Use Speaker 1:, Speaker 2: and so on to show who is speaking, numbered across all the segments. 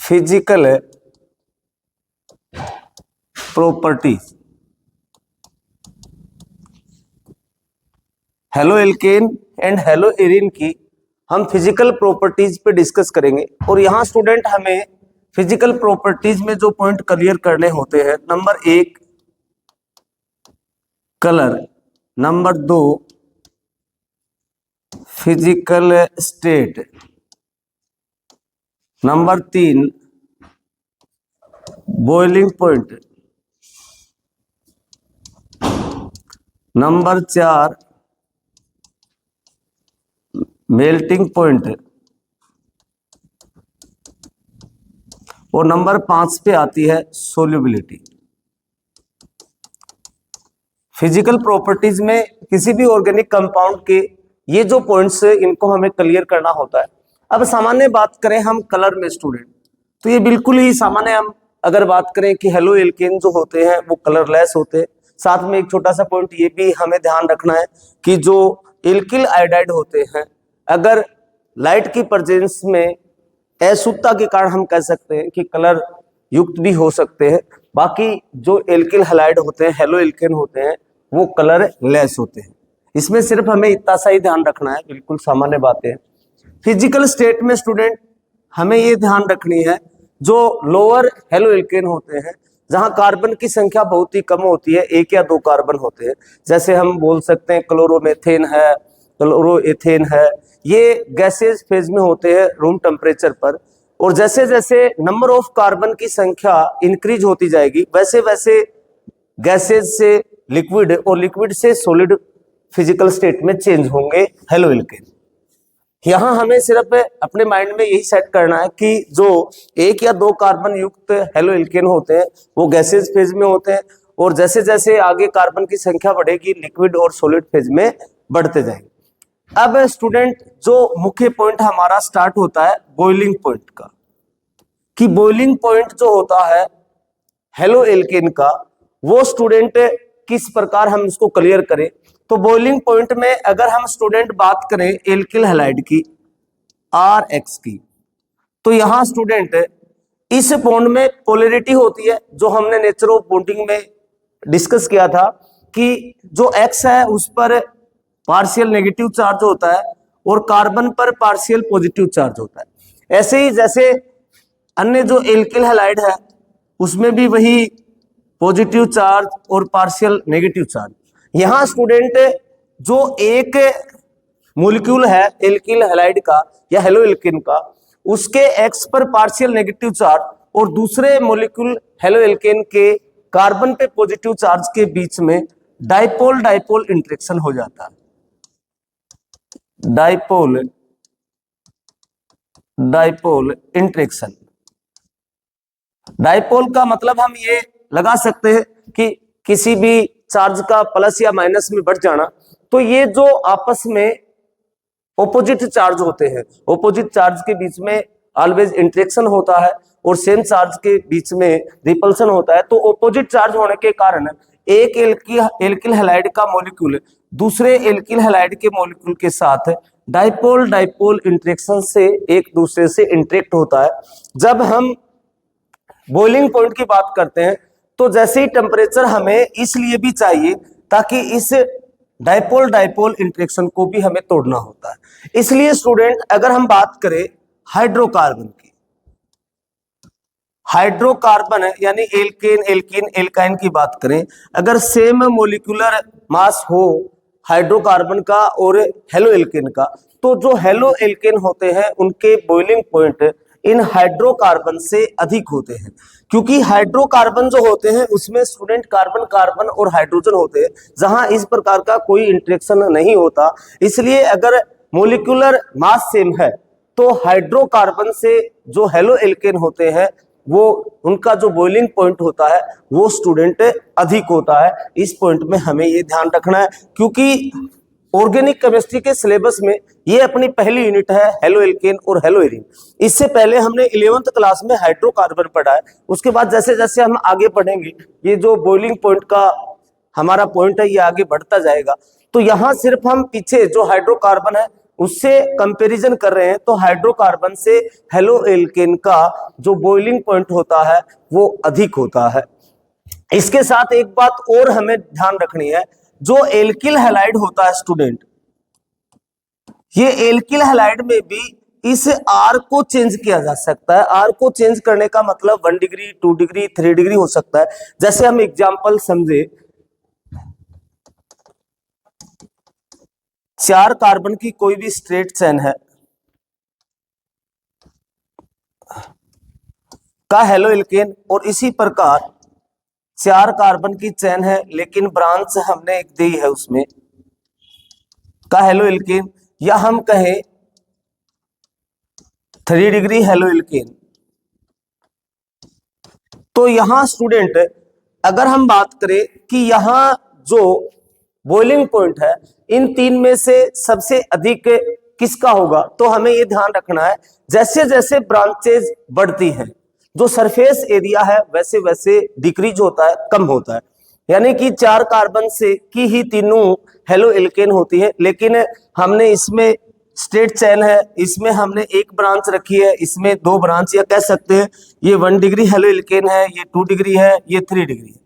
Speaker 1: Physical properties. Halo alkane and hello arene की हम physical properties पे डिस्कस करेंगे। और यहाँ स्टूडेंट हमें फिजिकल प्रॉपर्टीज में जो पॉइंट क्लियर करने होते हैं, number 1 colour, number 2 physical state, number 3 boiling point, number 4 melting point, और नंबर 5 पे आती है सोल्यूबिलिटी। फिजिकल प्रॉपर्टीज में किसी भी ऑर्गेनिक कंपाउंड के ये जो पॉइंट्स है इनको हमें क्लियर करना होता है। अब सामान्य बात करें हम कलर में स्टूडेंट, तो ये बिल्कुल ही सामान्य, हम अगर बात करें कि हेलो एल्केन जो होते हैं वो कलरलेस होते हैं। साथ में एक छोटा सा पॉइंट ये भी हमें ध्यान रखना है कि जो एल्किल आयोडाइड होते हैं, अगर लाइट की प्रेजेंस में अशुद्धता के कारण हम कह सकते हैं कि कलर युक्त भी हो सकते हैं। बाकी जो एल्किल हैलाइड होते हैं, हेलो एल्केन होते हैं, वो कलर लेस होते हैं। इसमें सिर्फ हमें इतना सा ही ध्यान रखना है, बिल्कुल सामान्य बातें हैं। फिजिकल स्टेट में स्टूडेंट हमें ये ध्यान रखनी है, जो लोअर हेलो एल्केन होते हैं जहां कार्बन की संख्या बहुत ही कम होती है, 1 या 2 कार्बन होते हैं, जैसे हम बोल सकते हैं क्लोरोमेथेन है, क्लोरोएथेन है, ये गैसेज फेज में होते हैं रूम टेम्परेचर पर। और जैसे जैसे नंबर ऑफ कार्बन की संख्या इंक्रीज होती जाएगी, वैसे वैसे गैसेज से लिक्विड और लिक्विड से सॉलिड फिजिकल स्टेट में चेंज होंगे हेलो एल्केन। यहां हमें सिर्फ अपने माइंड में यही सेट करना है कि जो 1 या 2 कार्बन युक्त हेलो एल्केन होते हैं वो गैसेज फेज में होते हैं, और जैसे जैसे आगे कार्बन की संख्या बढ़ेगी लिक्विड और सॉलिड फेज में बढ़ते जाएंगे। अब स्टूडेंट जो मुख्य पॉइंट हमारा स्टार्ट होता है बॉइलिंग पॉइंट का, कि बॉइलिंग पॉइंट जो होता है हेलो एल्केन का, वो स्टूडेंट किस प्रकार हम इसको क्लियर करें। तो बॉइलिंग पॉइंट में अगर हम स्टूडेंट बात करें एल्किल हैलाइड की, RX की, तो यहां स्टूडेंट इस बॉन्ड में पोलैरिटी होती है, जो हमने नेचर ऑफ बॉन्डिंग में डिस्कस किया था कि जो X है उस पर पार्शियल नेगेटिव चार्ज होता है और कार्बन पर पार्शियल पॉजिटिव चार्ज होता है। ऐसे ही जैसे अन्य जो एल्किल हैलाइड है उसमें भी वही पॉजिटिव चार्ज और पार्शियल नेगेटिव चार्ज। यहां स्टूडेंट जो एक मॉलिक्यूल है एल्किल हैलाइड का या हेलो एल्केन का, उसके X पर पार्शियल नेगेटिव चार्ज और दूसरे मॉलिक्यूल हेलो एल्केन के कार्बन पे पॉजिटिव चार्ज के बीच में डाइपोल डाइपोल इंटरेक्शन हो जाता है। Dipole dipole interaction. डाइपोल का मतलब हम ये लगा सकते हैं कि किसी भी चार्ज का प्लस या माइनस में बढ़ जाना, तो ये जो आपस में ऑपोजिट चार्ज होते हैं, ऑपोजिट चार्ज के बीच में ऑलवेज इंटरेक्शन होता है और सेम चार्ज के बीच में रिपल्सन होता है। तो ऑपोजिट चार्ज होने के कारण एक एल्किल हैलाइड का मॉलिक्यूल दूसरे एल्किल हैलाइड के मॉलिक्यूल के साथ डाइपोल डाइपोल इंटरेक्शन से एक दूसरे से इंटरेक्ट होता है। जब हम बॉइलिंग पॉइंट की बात करते हैं तो जैसे ही टेम्परेचर हमें इसलिए भी चाहिए ताकि इस डाइपोल डाइपोल इंटरेक्शन को भी हमें तोड़ना होता है। इसलिए स्टूडेंट अगर हम बात करें हाइड्रोकार्बन की, हाइड्रोकार्बन यानी एल्केन एल्कीन एल्काइन की बात करें, अगर सेम मोलिकुलर मास हो हाइड्रोकार्बन का और हेलो एल्केन का, तो जो हेलो एल्केन होते हैं उनके बॉइलिंग पॉइंट इन हाइड्रोकार्बन से अधिक होते हैं, क्योंकि हाइड्रोकार्बन जो होते हैं उसमें स्टूडेंट कार्बन कार्बन और हाइड्रोजन होते हैं, जहां इस प्रकार का कोई इंटरेक्शन नहीं होता। इसलिए अगर मोलिकुलर मास सेम है तो हाइड्रोकार्बन से जो हेलो एल्केन होते हैं वो उनका जो बॉइलिंग पॉइंट होता है वो स्टूडेंट अधिक होता है। इस पॉइंट में हमें ये ध्यान रखना है, क्योंकि ऑर्गेनिक केमिस्ट्री के सिलेबस में ये अपनी पहली यूनिट है हेलो एल्केन और हेलो एरीन। इससे पहले हमने 11th क्लास में हाइड्रोकार्बन पढ़ा है। उसके बाद जैसे जैसे हम आगे पढ़ेंगे ये जो बॉइलिंग पॉइंट का हमारा पॉइंट है ये आगे बढ़ता जाएगा। तो यहाँ सिर्फ हम पीछे जो हाइड्रोकार्बन है उससे कंपैरिजन कर रहे हैं, तो हाइड्रोकार्बन से हेलो एल्केन का जो बॉइलिंग पॉइंट होता है वो अधिक होता है। इसके साथ एक बात और हमें ध्यान रखनी है, जो एल्किल हैलाइड होता है स्टूडेंट, ये एल्किल हैलाइड में भी इस आर को चेंज किया जा सकता है। आर को चेंज करने का मतलब 1 डिग्री, 2 डिग्री, 3 डिग्री हो सकता है। जैसे हम एग्जांपल समझे, 4 कार्बन की कोई भी स्ट्रेट चेन है का हेलो एल्केन, और इसी प्रकार 4 कार्बन की चेन है लेकिन ब्रांच हमने एक दी है उसमें का हेलो एल्केन, या हम कहें 3 डिग्री हेलो एल्केन। तो यहां स्टूडेंट अगर हम बात करें कि यहां जो बॉइलिंग पॉइंट है इन तीन में से सबसे अधिक किसका होगा, तो हमें ये ध्यान रखना है जैसे जैसे ब्रांचेज बढ़ती हैं जो सरफेस एरिया है वैसे वैसे डिक्रीज होता है, कम होता है। यानी कि 4 कार्बन से की ही तीनों हेलो एल्केन होती है, लेकिन हमने इसमें स्ट्रेट चेन है, इसमें हमने एक ब्रांच रखी है, इसमें 2 ब्रांच, या कह सकते हैं ये 1 डिग्री हेलो एल्केन है, ये 2 डिग्री है, ये 3 डिग्री है।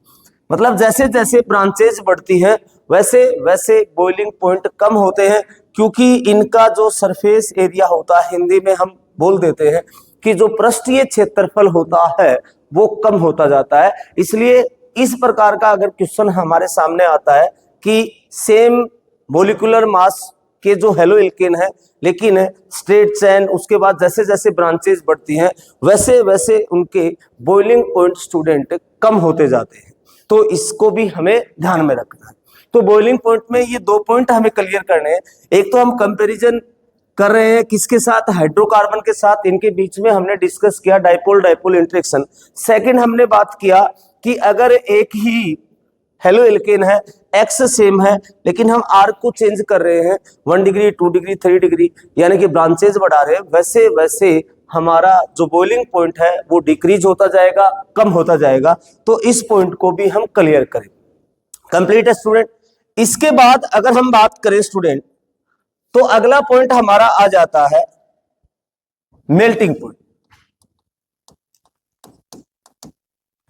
Speaker 1: मतलब जैसे जैसे ब्रांचेज बढ़ती हैं वैसे वैसे बॉइलिंग पॉइंट कम होते हैं, क्योंकि इनका जो सरफेस एरिया होता है, हिंदी में हम बोल देते हैं कि जो पृष्ठीय क्षेत्रफल होता है वो कम होता जाता है। इसलिए इस प्रकार का अगर क्वेश्चन हमारे सामने आता है कि सेम मोलिकुलर मास के जो हेलो एल्केन है लेकिन स्ट्रेट चेन, उसके बाद जैसे जैसे ब्रांचेज बढ़ती हैं वैसे वैसे उनके बॉइलिंग पॉइंट स्टूडेंट कम होते जाते हैं, तो इसको भी हमें ध्यान में रखना है। तो बॉइलिंग पॉइंट में ये 2 पॉइंट हमें क्लियर करने हैं। एक तो हम कंपैरिजन कर रहे हैं किसके साथ, हाइड्रोकार्बन के साथ, इनके बीच में हमने डिस्कस किया डाइपोल डाइपोल इंटरेक्शन। सेकंड हमने बात किया कि अगर एक ही हेलो एल्केन है, एक्स सेम है, लेकिन हम आर को चेंज कर रहे हैं 1 डिग्री, 2 डिग्री, 3 डिग्री, यानी कि ब्रांचेज बढ़ा रहे हैं, वैसे वैसे हमारा जो बॉइलिंग पॉइंट है वो डिक्रीज होता जाएगा, कम होता जाएगा। तो इस पॉइंट को भी हम क्लियर करें। कंप्लीट है स्टूडेंट। इसके बाद अगर हम बात करें स्टूडेंट, तो अगला पॉइंट हमारा आ जाता है मेल्टिंग पॉइंट।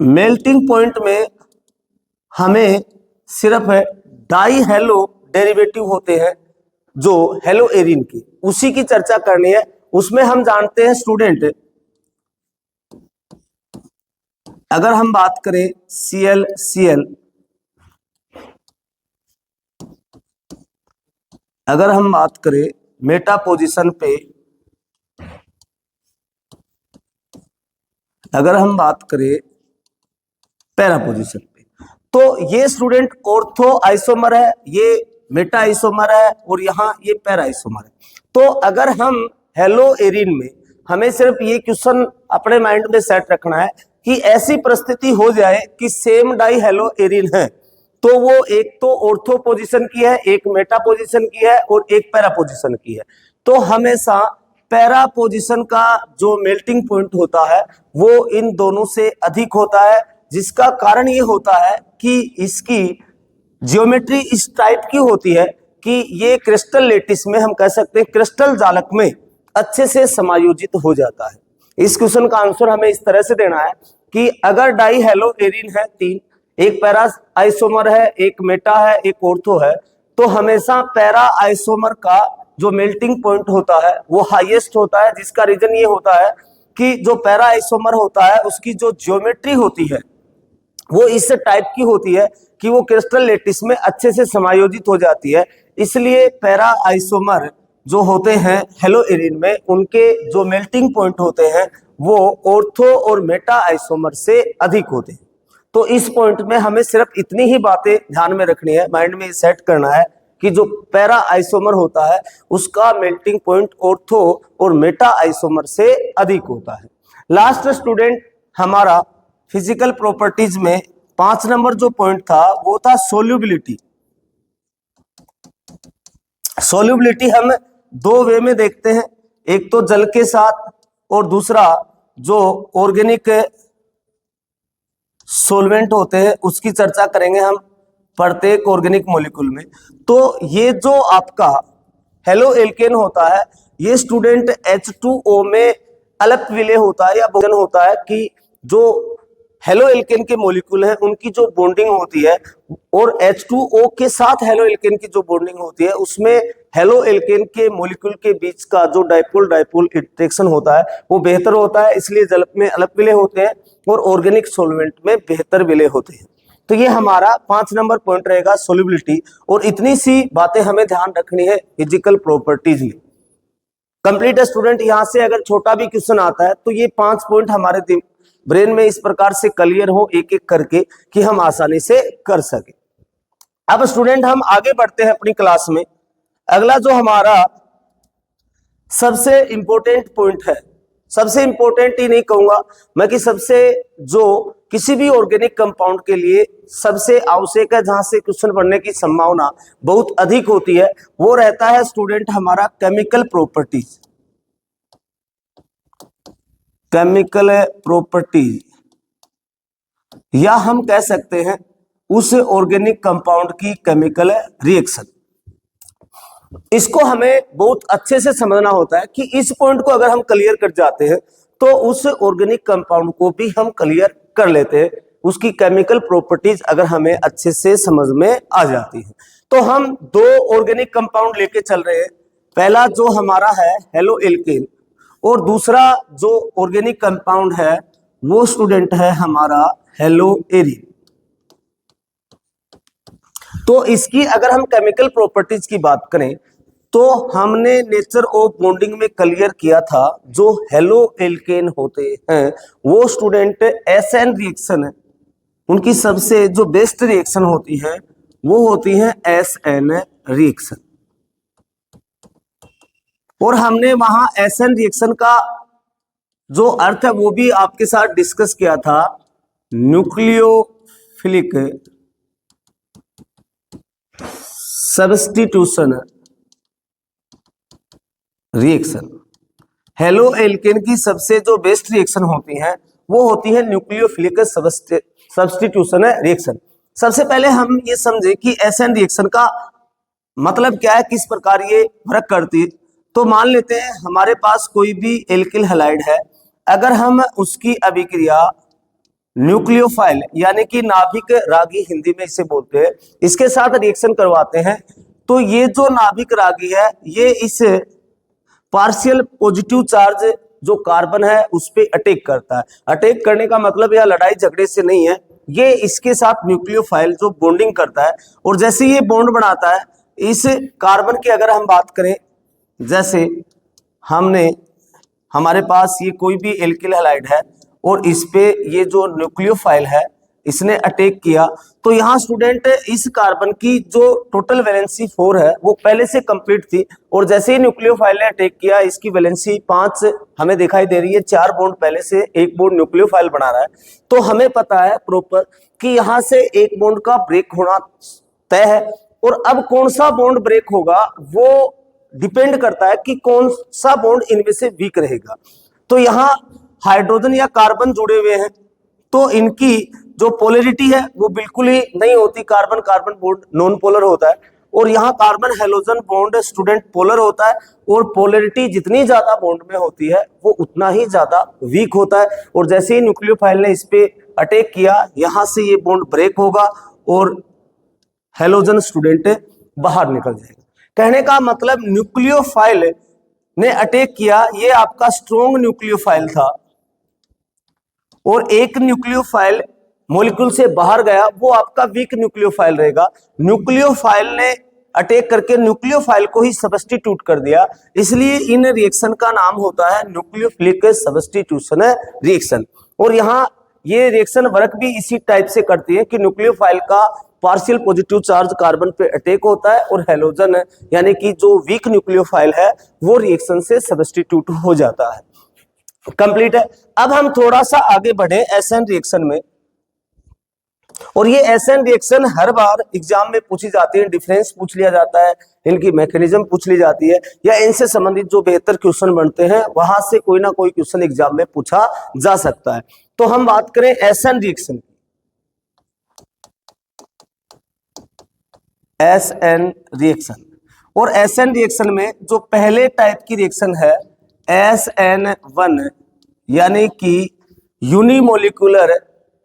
Speaker 1: मेल्टिंग पॉइंट में हमें सिर्फ डाई हेलो डेरिवेटिव होते हैं जो हेलो एरिन की, उसी की चर्चा करनी है। उसमें हम जानते हैं स्टूडेंट, अगर हम बात करें Cl Cl, अगर हम बात करें मेटा पोजीशन पे, अगर हम बात करें पैरा पोजीशन पे, तो ये स्टूडेंट ऑर्थो आइसोमर है, ये मेटा आइसोमर है, और यहां ये पैरा आइसोमर है। तो अगर हम हेलो एरिन में, हमें सिर्फ ये क्वेश्चन अपने माइंड में सेट रखना है कि ऐसी परिस्थिति हो जाए कि सेम डाई हेलो एरिन है, तो वो एक तो ऑर्थो पोजीशन की है, एक मेटा पोजीशन की है, और एक पैरा पोजीशन की है। तो हमेशा पैरा पोजीशन का जो मेल्टिंग पॉइंट होता है वो इन दोनों से अधिक होता है, जिसका कारण ये होता है कि इसकी ज्योमेट्री इस टाइप की होती है कि ये क्रिस्टल लेटिस में, हम कह सकते हैं क्रिस्टल जालक में अच्छे से समायोजित हो जाता है। इस क्वेश्चन का आंसर हमें इस तरह से देना है कि अगर डाई हेलो एरिन है 3, एक पैरा आइसोमर है, एक मेटा है, एक ऑर्थो है, तो हमेशा पैरा आइसोमर का जो मेल्टिंग पॉइंट होता है वो हाईएस्ट होता है, जिसका रीजन ये होता है कि जो पैरा आइसोमर होता है उसकी जो ज्योमेट्री होती है वो इस टाइप की होती है कि वो क्रिस्टल लेटिस में अच्छे से समायोजित हो जाती है। इसलिए पैरा आइसोमर जो होते हैं हेलो एरिन में, उनके जो मेल्टिंग पॉइंट होते हैं वो ऑर्थो और मेटा आइसोमर से अधिक होते हैं। तो इस पॉइंट में हमें सिर्फ इतनी ही बातें ध्यान में रखनी है, माइंड में सेट करना है कि जो पैरा आइसोमर होता है उसका मेल्टिंग पॉइंट ऑर्थो और मेटा आइसोमर से अधिक होता है। लास्ट स्टूडेंट हमारा फिजिकल प्रॉपर्टीज में 5 नंबर जो पॉइंट था वो था सोल्यूबिलिटी। सोल्यूबिलिटी हम 2 वे में देखते हैं, एक तो जल के साथ और दूसरा जो ऑर्गेनिक सोलवेंट होते हैं उसकी चर्चा करेंगे हम प्रत्येक ऑर्गेनिक मॉलिक्यूल में। तो ये जो आपका हेलो एल्केन होता है, ये स्टूडेंट H2O में अलग विलय होता है या बॉन्ड होता है कि जो हेलो एल्केन के मॉलिक्यूल हैं उनकी जो बॉन्डिंग होती है और H2O के साथ हेलो एल्केन की जो बॉन्डिंग होती है उसमें हेलो एल्केन के मॉलिक्यूल के बीच का जो डाइपोल डाइपोल इंटरेक्शन होता है वो बेहतर होता है, इसलिए जल में अलग विलय होते हैं और ऑर्गेनिक सॉल्वेंट में बेहतर विलय होते हैं। तो ये हमारा 5 नंबर पॉइंट रहेगा सोल्युबिलिटी। और इतनी सी बातें हमें ध्यान रखनी है फिजिकल प्रॉपर्टीज में। कंप्लीट स्टूडेंट, यहां से अगर छोटा भी क्वेश्चन आता है तो ये 5 पॉइंट हमारे ब्रेन में इस प्रकार से क्लियर हो एक एक करके कि हम आसानी से कर सके। अब स्टूडेंट हम आगे बढ़ते हैं अपनी क्लास में। अगला जो हमारा सबसे इंपॉर्टेंट पॉइंट है, सबसे इंपॉर्टेंट ही नहीं कहूंगा मैं कि सबसे जो किसी भी ऑर्गेनिक कंपाउंड के लिए सबसे आवश्यक है, जहां से क्वेश्चन बनने की संभावना बहुत अधिक होती है, वो रहता है स्टूडेंट हमारा केमिकल प्रॉपर्टीज। केमिकल प्रॉपर्टीज या हम कह सकते हैं उस ऑर्गेनिक कंपाउंड की केमिकल रिएक्शन। इसको हमें बहुत अच्छे से समझना होता है कि इस पॉइंट को अगर हम क्लियर कर जाते हैं तो उस ऑर्गेनिक कंपाउंड को भी हम क्लियर कर लेते हैं, उसकी केमिकल प्रॉपर्टीज अगर हमें अच्छे से समझ में आ जाती है। तो हम 2 ऑर्गेनिक कंपाउंड लेके चल रहे हैं, पहला जो हमारा है हेलो एल्केन और दूसरा जो ऑर्गेनिक कंपाउंड है वो स्टूडेंट है हमारा हेलो एरीन। तो इसकी अगर हम केमिकल प्रॉपर्टीज की बात करें तो हमने नेचर ऑफ बॉन्डिंग में क्लियर किया था, जो हेलो एल्केन होते हैं वो स्टूडेंट SN रिएक्शन है, उनकी सबसे जो बेस्ट रिएक्शन होती है वो होती है SN रिएक्शन। और हमने वहां SN रिएक्शन का जो अर्थ है वो भी आपके साथ डिस्कस किया था, nucleophilic substitution reaction. Halo alkane की सबसे जो बेस्ट रिएक्शन होती है वो होती है न्यूक्लियोफिलिक सब्स्टिट्यूशन रिएक्शन। सबसे पहले हम ये समझे कि SN रिएक्शन का मतलब क्या है, किस प्रकार ये वर्क करती है। तो मान लेते हैं हमारे पास कोई भी एल्किल हैलाइड है, अगर हम उसकी अभिक्रिया न्यूक्लियोफाइल यानी कि नाभिक रागी हिंदी में इसे बोलते हैं, इसके साथ रिएक्शन करवाते हैं, तो ये जो नाभिक रागी है ये इस पार्शियल पॉजिटिव चार्ज जो कार्बन है उस पे अटैक करता है। अटैक करने का मतलब यह लड़ाई झगड़े से नहीं है, ये इसके साथ न्यूक्लियोफाइल जो बॉन्डिंग करता है और जैसे ये बॉन्ड बनाता है इस कार्बन की अगर हम बात करें, जैसे हमारे पास ये कोई भी एल्किल हैलाइड है और इस पे ये जो न्यूक्लियोफाइल है इसने अटैक किया, तो यहाँ स्टूडेंट इस कार्बन की जो टोटल वैलेंसी 4 है वो पहले से कंप्लीट थी और जैसे ही न्यूक्लियोफाइल ने अटैक किया इसकी वैलेंसी 5 हमें दिखाई दे रही है, 4 बॉन्ड पहले से, एक बॉन्ड न्यूक्लियोफाइल बना रहा है। तो हमें पता है प्रॉपर कि यहाँ से एक बॉन्ड का ब्रेक होना तय है और अब कौन सा बॉन्ड ब्रेक होगा वो डिपेंड करता है कि कौन सा बॉन्ड इनमें से वीक रहेगा। तो यहाँ हाइड्रोजन या कार्बन जुड़े हुए हैं तो इनकी जो पोलैरिटी है वो बिल्कुल ही नहीं होती, carbon carbon bond non polar होता है और यहाँ carbon halogen bond student polar होता है और पोलैरिटी जितनी ज्यादा बॉन्ड में होती है वो उतना ही ज्यादा वीक होता है। और जैसे ही न्यूक्लियोफाइल ने इस पे अटैक किया यहाँ से ये बॉन्ड ब्रेक होगा और हेलोजन स्टूडेंट बाहर निकल जाएगा। कहने का मतलब न्यूक्लियोफाइल ने अटैक किया, ये आपका स्ट्रॉन्ग न्यूक्लियोफाइल था और एक न्यूक्लियोफाइल मॉलिक्यूल से बाहर गया वो आपका वीक न्यूक्लियोफाइल रहेगा। न्यूक्लियोफाइल ने अटैक करके न्यूक्लियोफाइल को ही सब्स्टिट्यूट कर दिया, इसलिए इन रिएक्शन का नाम होता है न्यूक्लियोफिलिक सब्स्टिट्यूशन रिएक्शन। और यहाँ ये रिएक्शन वर्क भी इसी टाइप से करती है कि न्यूक्लियोफाइल का पार्शियल पॉजिटिव चार्ज कार्बन पे अटैक होता है और हेलोजन यानी कि जो वीक न्यूक्लियोफाइल है वो रिएक्शन से सब्स्टिट्यूट हो जाता है। कंप्लीट है। अब हम थोड़ा सा आगे बढ़े SN रिएक्शन में, और ये SN रिएक्शन हर बार एग्जाम में पूछी जाती है, डिफरेंस पूछ लिया जाता है, इनकी मैकेनिज्म पूछ ली जाती है या इनसे संबंधित जो बेहतर क्वेश्चन बनते हैं वहां से कोई ना कोई क्वेश्चन एग्जाम में पूछा जा सकता है। तो हम बात करें SN रिएक्शन की। SN रिएक्शन और SN रिएक्शन में जो पहले टाइप की रिएक्शन है SN1 यानी कि यूनिमोलिकुलर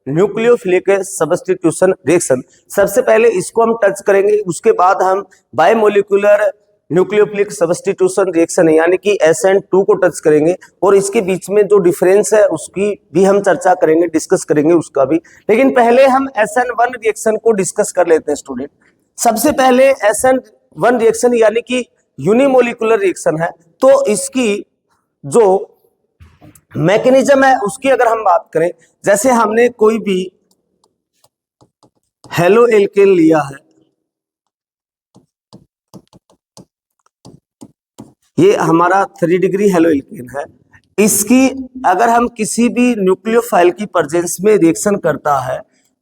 Speaker 1: न्यूक्लियोफिलिक सब्स्टिट्यूशन रिएक्शन, सबसे पहले इसको हम टच करेंगे, उसके बाद हम बायमोलिकुलर न्यूक्लियोफिलिक सब्स्टिट्यूशन रिएक्शन यानी कि SN2 को टच करेंगे और इसके बीच में जो डिफरेंस है उसकी भी हम चर्चा करेंगे, डिस्कस करेंगे उसका भी। लेकिन पहले हम SN1 रिएक्शन को डिस्कस कर लेते हैं स्टूडेंट। सबसे पहले SN1 रिएक्शन यानी कि यूनिमोलिकुलर रिएक्शन है, तो इसकी जो मैकेनिज्म है उसकी अगर हम बात करें, जैसे हमने कोई भी हेलो एल्केन लिया है, ये हमारा 3 डिग्री हेलो एल्केन है, इसकी अगर हम किसी भी न्यूक्लियोफाइल की प्रेजेंस में रिएक्शन करता है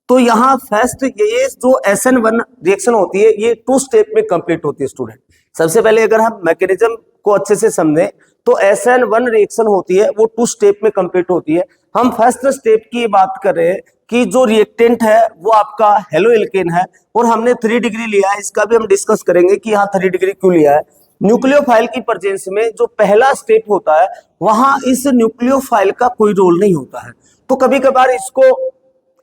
Speaker 1: तो यहाँ फर्स्ट ये जो SN1 रिएक्शन होती है ये 2 स्टेप में कंप्लीट होती है स्टूडेंट। सबसे पहले अगर हम मैकेनिज्म को अच्छे से समझें तो SN1 रिएक्शन होती है वो 2 स्टेप में कंप्लीट होती है। हम फर्स्ट स्टेप की बात कर रहे हैं कि जो रिएक्टेंट है वो आपका हेलो एल्केन है और हमने 3 डिग्री लिया है, इसका भी हम डिस्कस करेंगे कि यहाँ 3 डिग्री क्यों लिया है। न्यूक्लियोफाइल की प्रेजेंस में जो पहला स्टेप होता है वहां इस न्यूक्लियोफाइल का कोई रोल नहीं होता है, तो कभी कभार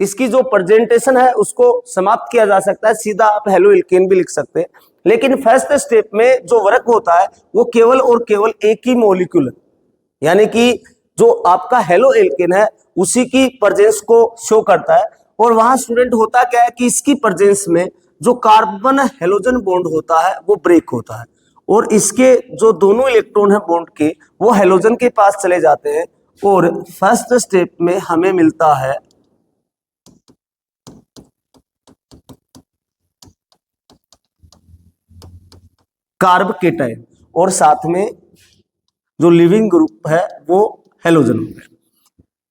Speaker 1: इसकी जो प्रेजेंटेशन है उसको समाप्त किया जा सकता है, सीधा आप हेलो एल्केन भी लिख सकते हैं। लेकिन फर्स्ट स्टेप में जो वर्क होता है वो केवल और केवल एक ही मॉलिक्यूल यानी कि जो आपका हेलो एल्केन है उसी की प्रेजेंस को शो करता है। और वहां स्टूडेंट होता क्या है कि इसकी प्रेजेंस में जो कार्बन हेलोजन बॉन्ड होता है वो ब्रेक होता है और इसके जो दोनों इलेक्ट्रॉन है बॉन्ड के वो हेलोजन के पास चले जाते हैं और फर्स्ट स्टेप में हमें मिलता है कार्ब केटाइन और साथ में जो लिविंग ग्रुप है वो हेलोजन होता है।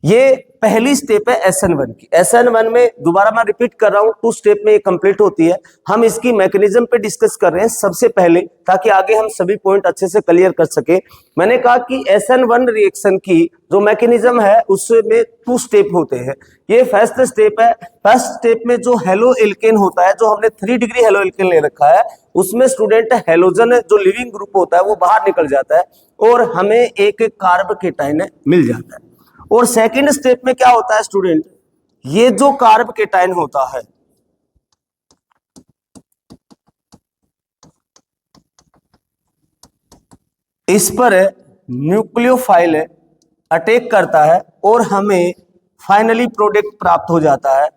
Speaker 1: ये पहली स्टेप है SN1 की। SN1 में दोबारा मैं रिपीट कर रहा हूं 2 स्टेप में ये कंप्लीट होती है। हम इसकी मैकेनिज्म पे डिस्कस कर रहे हैं सबसे पहले ताकि आगे हम सभी पॉइंट अच्छे से क्लियर कर सके। मैंने कहा कि SN1 रिएक्शन की जो मैकेनिज्म है उसमें 2 स्टेप होते हैं। ये फर्स्ट स्टेप है। फर्स्ट स्टेप में जो हेलो एल्केन होता है, जो हमने 3 डिग्री हेलो एल्केन ले रखा है, उसमें स्टूडेंट हेलोजन जो लिविंग ग्रुप होता है वो बाहर निकल जाता है और हमें एक कार्ब केटाइन मिल जाता है। और सेकंड स्टेप में क्या होता है स्टूडेंट, ये जो कार्ब केटाइन होता है इस पर न्यूक्लियोफाइल अटैक करता है और हमें फाइनली प्रोडक्ट प्राप्त हो जाता है।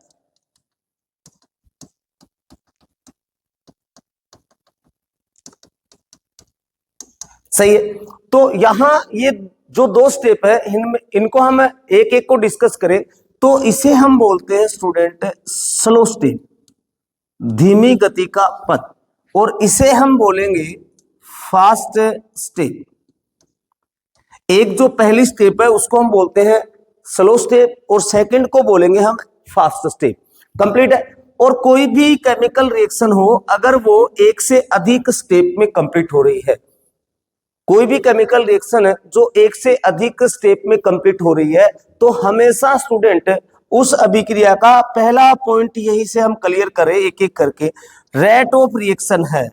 Speaker 1: सही है। तो यहां ये जो 2 स्टेप है इनको हम एक एक को डिस्कस करें तो इसे हम बोलते हैं स्टूडेंट स्लो स्टेप, धीमी गति का पथ, और इसे हम बोलेंगे फास्ट स्टेप। एक जो पहली स्टेप है उसको हम बोलते हैं स्लो स्टेप और सेकंड को बोलेंगे हम फास्ट स्टेप। कंप्लीट है। और कोई भी केमिकल रिएक्शन हो अगर वो एक से अधिक स्टेप में कंप्लीट हो रही है, कोई भी केमिकल रिएक्शन है जो एक से अधिक स्टेप में कंप्लीट हो रही है, तो हमेशा स्टूडेंट उस अभिक्रिया का पहला पॉइंट यही से हम क्लियर करें एक एक करके, रेट ऑफ रिएक्शन है।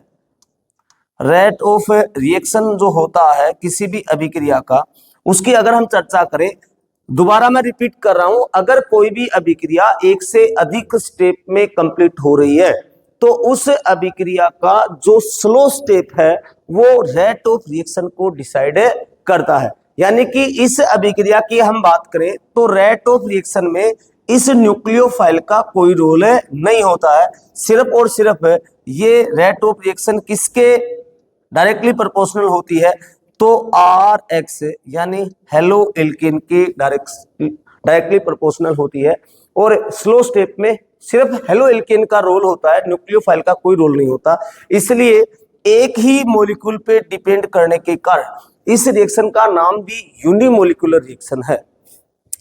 Speaker 1: रेट ऑफ रिएक्शन जो होता है किसी भी अभिक्रिया का, उसकी अगर हम चर्चा करें, दोबारा मैं रिपीट कर रहा हूं, अगर कोई भी अभिक्रिया एक से अधिक स्टेप में कंप्लीट हो रही है तो उस अभिक्रिया का जो स्लो स्टेप है वो रेट ऑफ रिएक्शन को डिसाइड करता है। यानी कि इस अभिक्रिया की हम बात करें तो रेट ऑफ रिएक्शन में इस न्यूक्लियोफाइल का कोई रोल नहीं होता है, सिर्फ और सिर्फ ये रेट ऑफ रिएक्शन किसके डायरेक्टली प्रोपोर्शनल होती है, तो Rx यानी हेलो एल्केन के डायरेक्टली प्रोपोर्शनल होती है। और स्लो स्टेप में सिर्फ हेलो एल्केन का रोल होता है, न्यूक्लियोफाइल का कोई रोल नहीं होता। इसलिए एक ही मॉलिक्यूल पे डिपेंड करने के कारण इस रिएक्शन का नाम भी यूनिमोलिकुलर रिएक्शन है।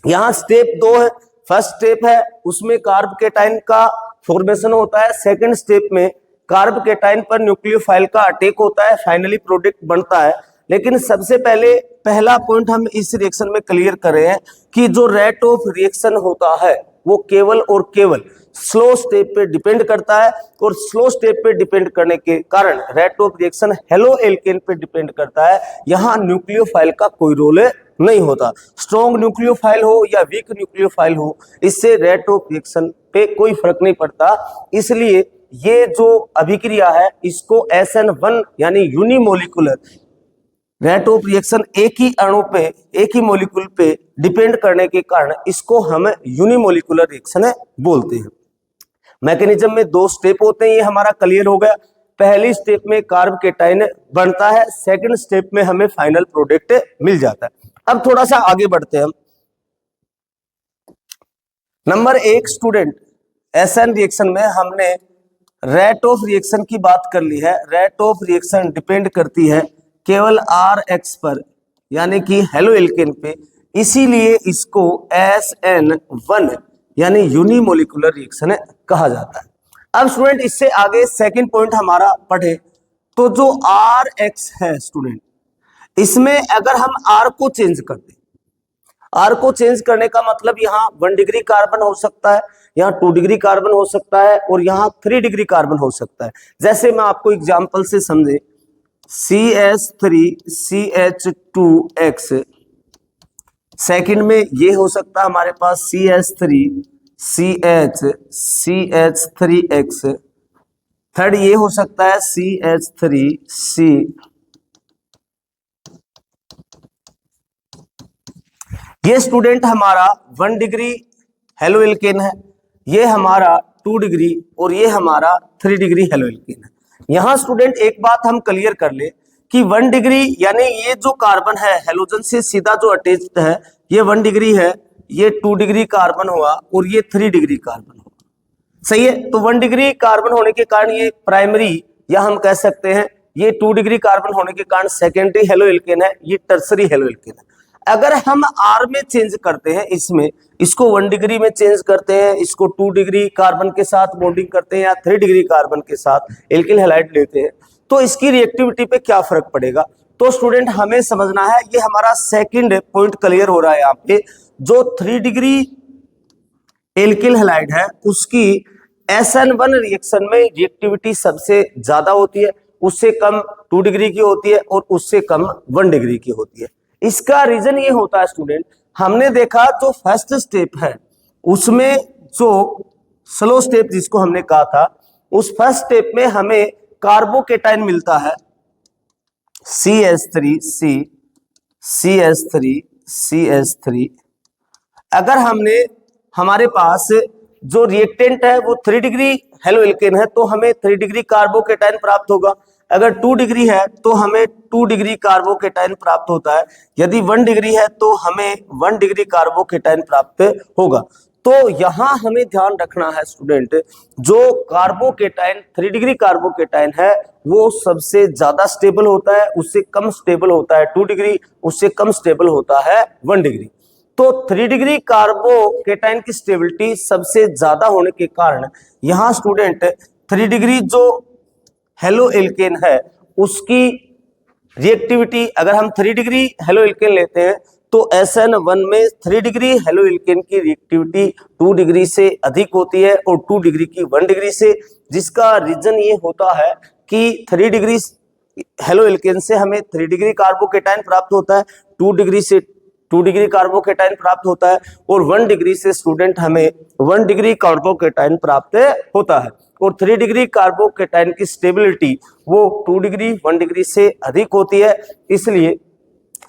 Speaker 1: यहाँ स्टेप 2 है। फर्स्ट स्टेप है उसमें कार्ब केटाइन का फॉर्मेशन होता है, सेकंड स्टेप में कार्ब केटाइन पर न्यूक्लियोफाइल का अटैक होता है, फाइनली प्रोडक्ट बनता है। लेकिन सबसे पहले पहला पॉइंट हम इस रिएक्शन में क्लियर कर रहे हैं कि जो रेट ऑफ रिएक्शन होता है वो केवल और केवल स्लो स्टेप पे डिपेंड करता है, और स्लो स्टेप पे डिपेंड करने के कारण rate of reaction halo alkane पे डिपेंड करता है। यहाँ न्यूक्लियोफाइल का कोई रोल नहीं होता। स्ट्रॉन्ग न्यूक्लियोफाइल हो या वीक न्यूक्लियोफाइल हो, इससे रेट ऑफ रिएक्शन पे कोई फर्क नहीं पड़ता। इसलिए ये जो अभिक्रिया है इसको SN1 यानी यूनिमोलिकुलर रेट ऑफ रिएक्शन एक ही अणु पे, एक ही मॉलिक्यूल पे डिपेंड करने के कारण इसको हम यूनिमोलिकुलर रिएक्शन बोलते हैं। मैकेनिज्म में 2 स्टेप होते हैं, ये हमारा क्लियर हो गया। पहली स्टेप में कार्ब केटाइन बनता है, सेकंड स्टेप में हमें फाइनल प्रोडक्ट मिल जाता है। अब थोड़ा सा आगे बढ़ते हैं हम। नंबर 1 स्टूडेंट, SN रिएक्शन में हमने रेट ऑफ रिएक्शन की बात कर ली है। रेट ऑफ रिएक्शन डिपेंड करती है केवल Rx पर, यानी कि हेलो एल्केन पे, इसीलिए इसको SN1 यानी यूनिमोलिकुलर रिएक्शन कहा जाता है। अब स्टूडेंट इससे आगे सेकंड पॉइंट हमारा पढ़े तो जो Rx है स्टूडेंट, इसमें अगर हम R को चेंज कर दें, R को चेंज करने का मतलब यहाँ 1 डिग्री कार्बन हो सकता है, यहाँ 2 डिग्री कार्बन हो सकता है, और यहाँ 3 डिग्री कार्बन हो सकता है। जैसे मैं आपको एग्जांपल से समझे, CH3CH2X, सेकंड में ये हो सकता है हमारे पास CH3CH3X, थर्ड ये हो सकता है CH3C, ये स्टूडेंट हमारा 1 डिग्री हेलो एल्केन है, ये हमारा 2 डिग्री और ये हमारा 3 डिग्री हेलो एल्केन है। यहां स्टूडेंट एक बात हम क्लियर कर ले कि 1 डिग्री यानी ये जो कार्बन है हेलोजन से सीधा जो अटैच्ड है, ये 1 डिग्री है, ये 2 डिग्री कार्बन हुआ और ये 3 डिग्री कार्बन हुआ। सही है, तो 1 डिग्री कार्बन होने के कारण ये प्राइमरी, या हम कह सकते हैं ये 2 डिग्री कार्बन होने के कारण सेकेंडरी हेलो एल्केन है, ये टर्सरी हेलो एल्केन है। अगर हम R में चेंज करते हैं, इसमें इसको 1 डिग्री में चेंज करते हैं, इसको 2 डिग्री कार्बन के साथ बॉन्डिंग करते हैं, या 3 डिग्री कार्बन के साथ एल्किल हैलाइड लेते हैं, तो इसकी रिएक्टिविटी पे क्या फर्क पड़ेगा। तो स्टूडेंट हमें समझना है, ये हमारा सेकंड पॉइंट क्लियर हो रहा है यहाँ पे। जो 3 डिग्री एल्किल हैलाइड है उसकी SN1 रिएक्शन में रिएक्टिविटी सबसे ज्यादा होती है, उससे कम 2 डिग्री की होती है और उससे कम 1 डिग्री की होती है। इसका रीजन ये होता है स्टूडेंट, हमने देखा जो फर्स्ट स्टेप है उसमें जो स्लो स्टेप जिसको हमने कहा था, उस फर्स्ट स्टेप में हमें कार्बोकेटाइन मिलता है CH3C CH3CH3। अगर हमने, हमारे पास जो रिएक्टेंट है वो 3 डिग्री हेलो एल्केन है, तो हमें 3 डिग्री कार्बोकेटाइन प्राप्त होगा। अगर 2 डिग्री है तो हमें 2 डिग्री कार्बोकेटाइन प्राप्त होता है। यदि 1 डिग्री है तो हमें 1 डिग्री कार्बोकेटाइन प्राप्त होगा। तो यहां हमें ध्यान रखना है स्टूडेंट, जो कार्बोकेटाइन 3 डिग्री कार्बोकेटाइन है वो सबसे ज्यादा स्टेबल होता है, उससे कम स्टेबल होता है 2 डिग्री, उससे कम स्टेबल होता है 1 डिग्री। तो 3 डिग्री कार्बोकेटाइन की स्टेबिलिटी सबसे ज्यादा होने के कारण यहां स्टूडेंट 3 डिग्री जो हेलो एल्केन है उसकी रिएक्टिविटी, अगर हम 3 डिग्री हेलो एल्केन लेते हैं तो SN1 में 3 डिग्री हेलो एल्केन की रिएक्टिविटी 2 डिग्री से अधिक होती है और 2 डिग्री की 1 डिग्री से, जिसका रीजन ये होता है कि 3 डिग्री हेलो एल्केन से हमें 3 डिग्री कार्बोकेटाइन प्राप्त होता है, 2 डिग्री से 2 डिग्री कार्बोकेटाइन प्राप्त होता है, और 1 डिग्री से स्टूडेंट हमें 1 डिग्री कार्बोकेटाइन प्राप्त होता है। और 3 डिग्री कार्बोकेटाइन की स्टेबिलिटी वो 2 डिग्री 1 डिग्री से अधिक होती है, इसलिए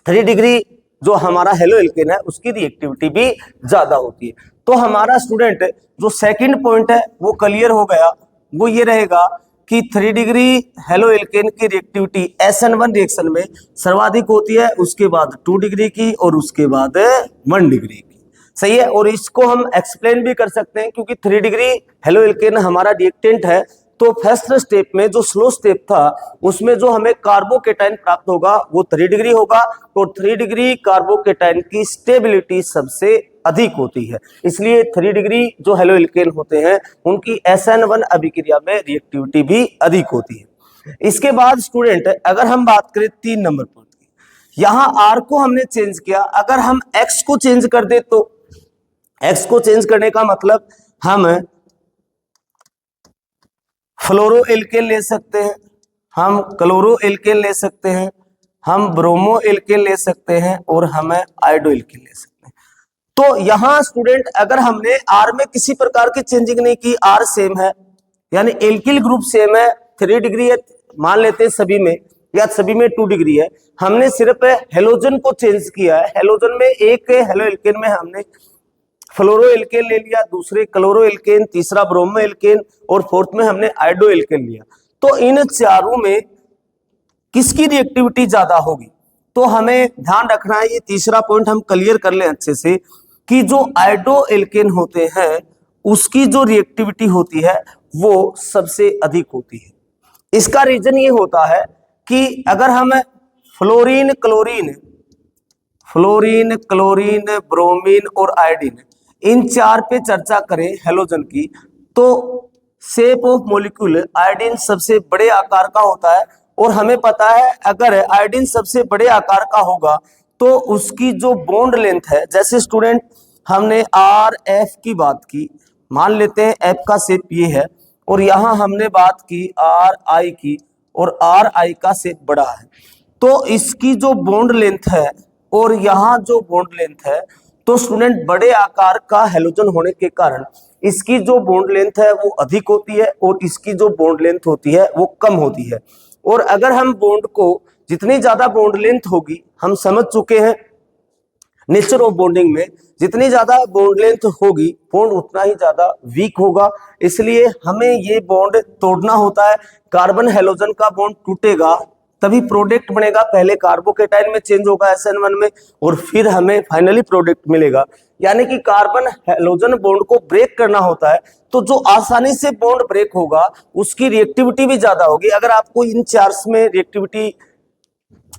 Speaker 1: 3 डिग्री जो हमारा हेलो एल्केन है उसकी रिएक्टिविटी भी ज्यादा होती है। तो हमारा स्टूडेंट जो सेकंड पॉइंट है वो क्लियर हो गया, वो ये रहेगा कि 3 डिग्री हेलो एल्केन की रिएक्टिविटी SN1 रिएक्शन में सर्वाधिक होती है, उसके बाद 2 डिग्री की और उसके बाद 1 डिग्री की। सही है, और इसको हम एक्सप्लेन भी कर सकते हैं क्योंकि 3 डिग्री हेलो एल्केन हमारा रिएक्टेंट है, तो फर्स्ट स्टेप में जो स्लो स्टेप था उसमें जो हमें कार्बोकेटाइन प्राप्त होगा वो 3 डिग्री होगा, तो 3 डिग्री कार्बोकेटाइन की स्टेबिलिटी सबसे अधिक होती है, इसलिए 3 डिग्री जो हेलो एल्केन होते हैं उनकी SN1 अभिक्रिया में रिएक्टिविटी भी अधिक होती है। इसके बाद स्टूडेंट अगर हम बात करें 3 नंबर पर, यहाँ R को हमने चेंज किया, अगर हम X को चेंज कर दे तो एक्स को चेंज करने का मतलब हम फ्लोरो एल्केन ले सकते हैं, हम क्लोरो एल्केन ले सकते हैं, हम ब्रोमो एल्केन ले सकते हैं और हम आयोडो एल्केन ले सकते हैं। तो यहां स्टूडेंट अगर हमने आर में किसी प्रकार की चेंजिंग नहीं की, आर सेम है यानी एल्किल ग्रुप सेम है, 3 डिग्री है मान लेते हैं सभी में, या सभी में 2 डिग्री है, हमने सिर्फ हेलोजन को चेंज किया है। हेलोजन में एक हेलो एल्केन में हमने फ्लोरो एल्केन ले लिया, दूसरे क्लोरो एल्केन, तीसरा ब्रोमो एल्केन और फोर्थ में हमने आयोडो एल्केन लिया। तो इन चारों में किसकी रिएक्टिविटी ज्यादा होगी? तो हमें ध्यान रखना है, ये तीसरा पॉइंट हम क्लियर कर लें अच्छे से कि जो आयोडो एल्केन होते हैं उसकी जो रिएक्टिविटी होती है वो सबसे अधिक होती है। इसका रीजन ये होता है कि अगर हम फ्लोरीन क्लोरीन ब्रोमीन और आयोडीन इन चार पे चर्चा करें हेलोजन की, तो शेप ऑफ मॉलिक्यूल आयोडीन सबसे बड़े आकार का होता है। और हमें पता है अगर आयोडीन सबसे बड़े आकार का होगा तो उसकी जो बॉन्ड लेंथ है, जैसे स्टूडेंट हमने आर एफ की बात की, मान लेते हैं एफ का शेप ये है और यहां हमने बात की आर आई की और आर आई का शेप बड़ा है, तो इसकी जो बॉन्ड लेंथ है और यहाँ जो बॉन्ड लेंथ है, तो स्टूडेंट बड़े आकार का हेलोजन होने के कारण इसकी जो बॉन्ड लेंथ है वो अधिक होती है और इसकी जो बॉन्ड लेंथ होती है वो कम होती है। और अगर हम बॉन्ड को जितनी ज्यादा बॉन्ड लेंथ होगी, हम समझ चुके हैं नेचर ऑफ बॉन्डिंग में, जितनी ज्यादा बॉन्ड लेंथ होगी बॉन्ड उतना ही ज्यादा वीक होगा, इसलिए हमें ये बॉन्ड तोड़ना होता है। कार्बन हेलोजन का बॉन्ड टूटेगा तभी प्रोडक्ट बनेगा, पहले कार्बोकेटाइन में चेंज होगा SN1 में और फिर हमें फाइनली प्रोडक्ट मिलेगा। यानी कि कार्बन हेलोजन बॉन्ड को ब्रेक करना होता है, तो जो आसानी से बॉन्ड ब्रेक होगा उसकी रिएक्टिविटी भी ज्यादा होगी। अगर आपको इन चार्ट्स में रिएक्टिविटी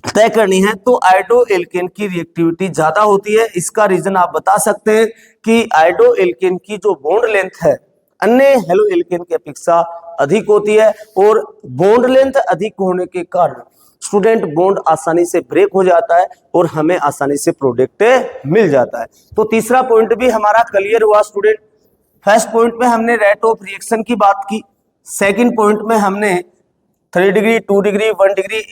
Speaker 1: तय करनी है तो आयोडो एल्केन की रिएक्टिविटी ज्यादा होती है। इसका रीजन आप बता सकते हैं कि आयोडो एल्केन की जो बॉन्ड लेंथ है अन्य हेलो एल्केन की अपेक्षा अधिक होती है और बॉन्ड लेंथ अधिक होने के कारण स्टूडेंट बॉन्ड आसानी से ब्रेक हो जाता है और हमें आसानी से प्रोडक्ट मिल जाता है। तो तीसरा पॉइंट भी हमारा क्लियर हुआ स्टूडेंट। फर्स्ट पॉइंट में हमने रेट ऑफ रिएक्शन की बात की, सेकंड पॉइंट में हमने 3 degree 2 degree 1 degree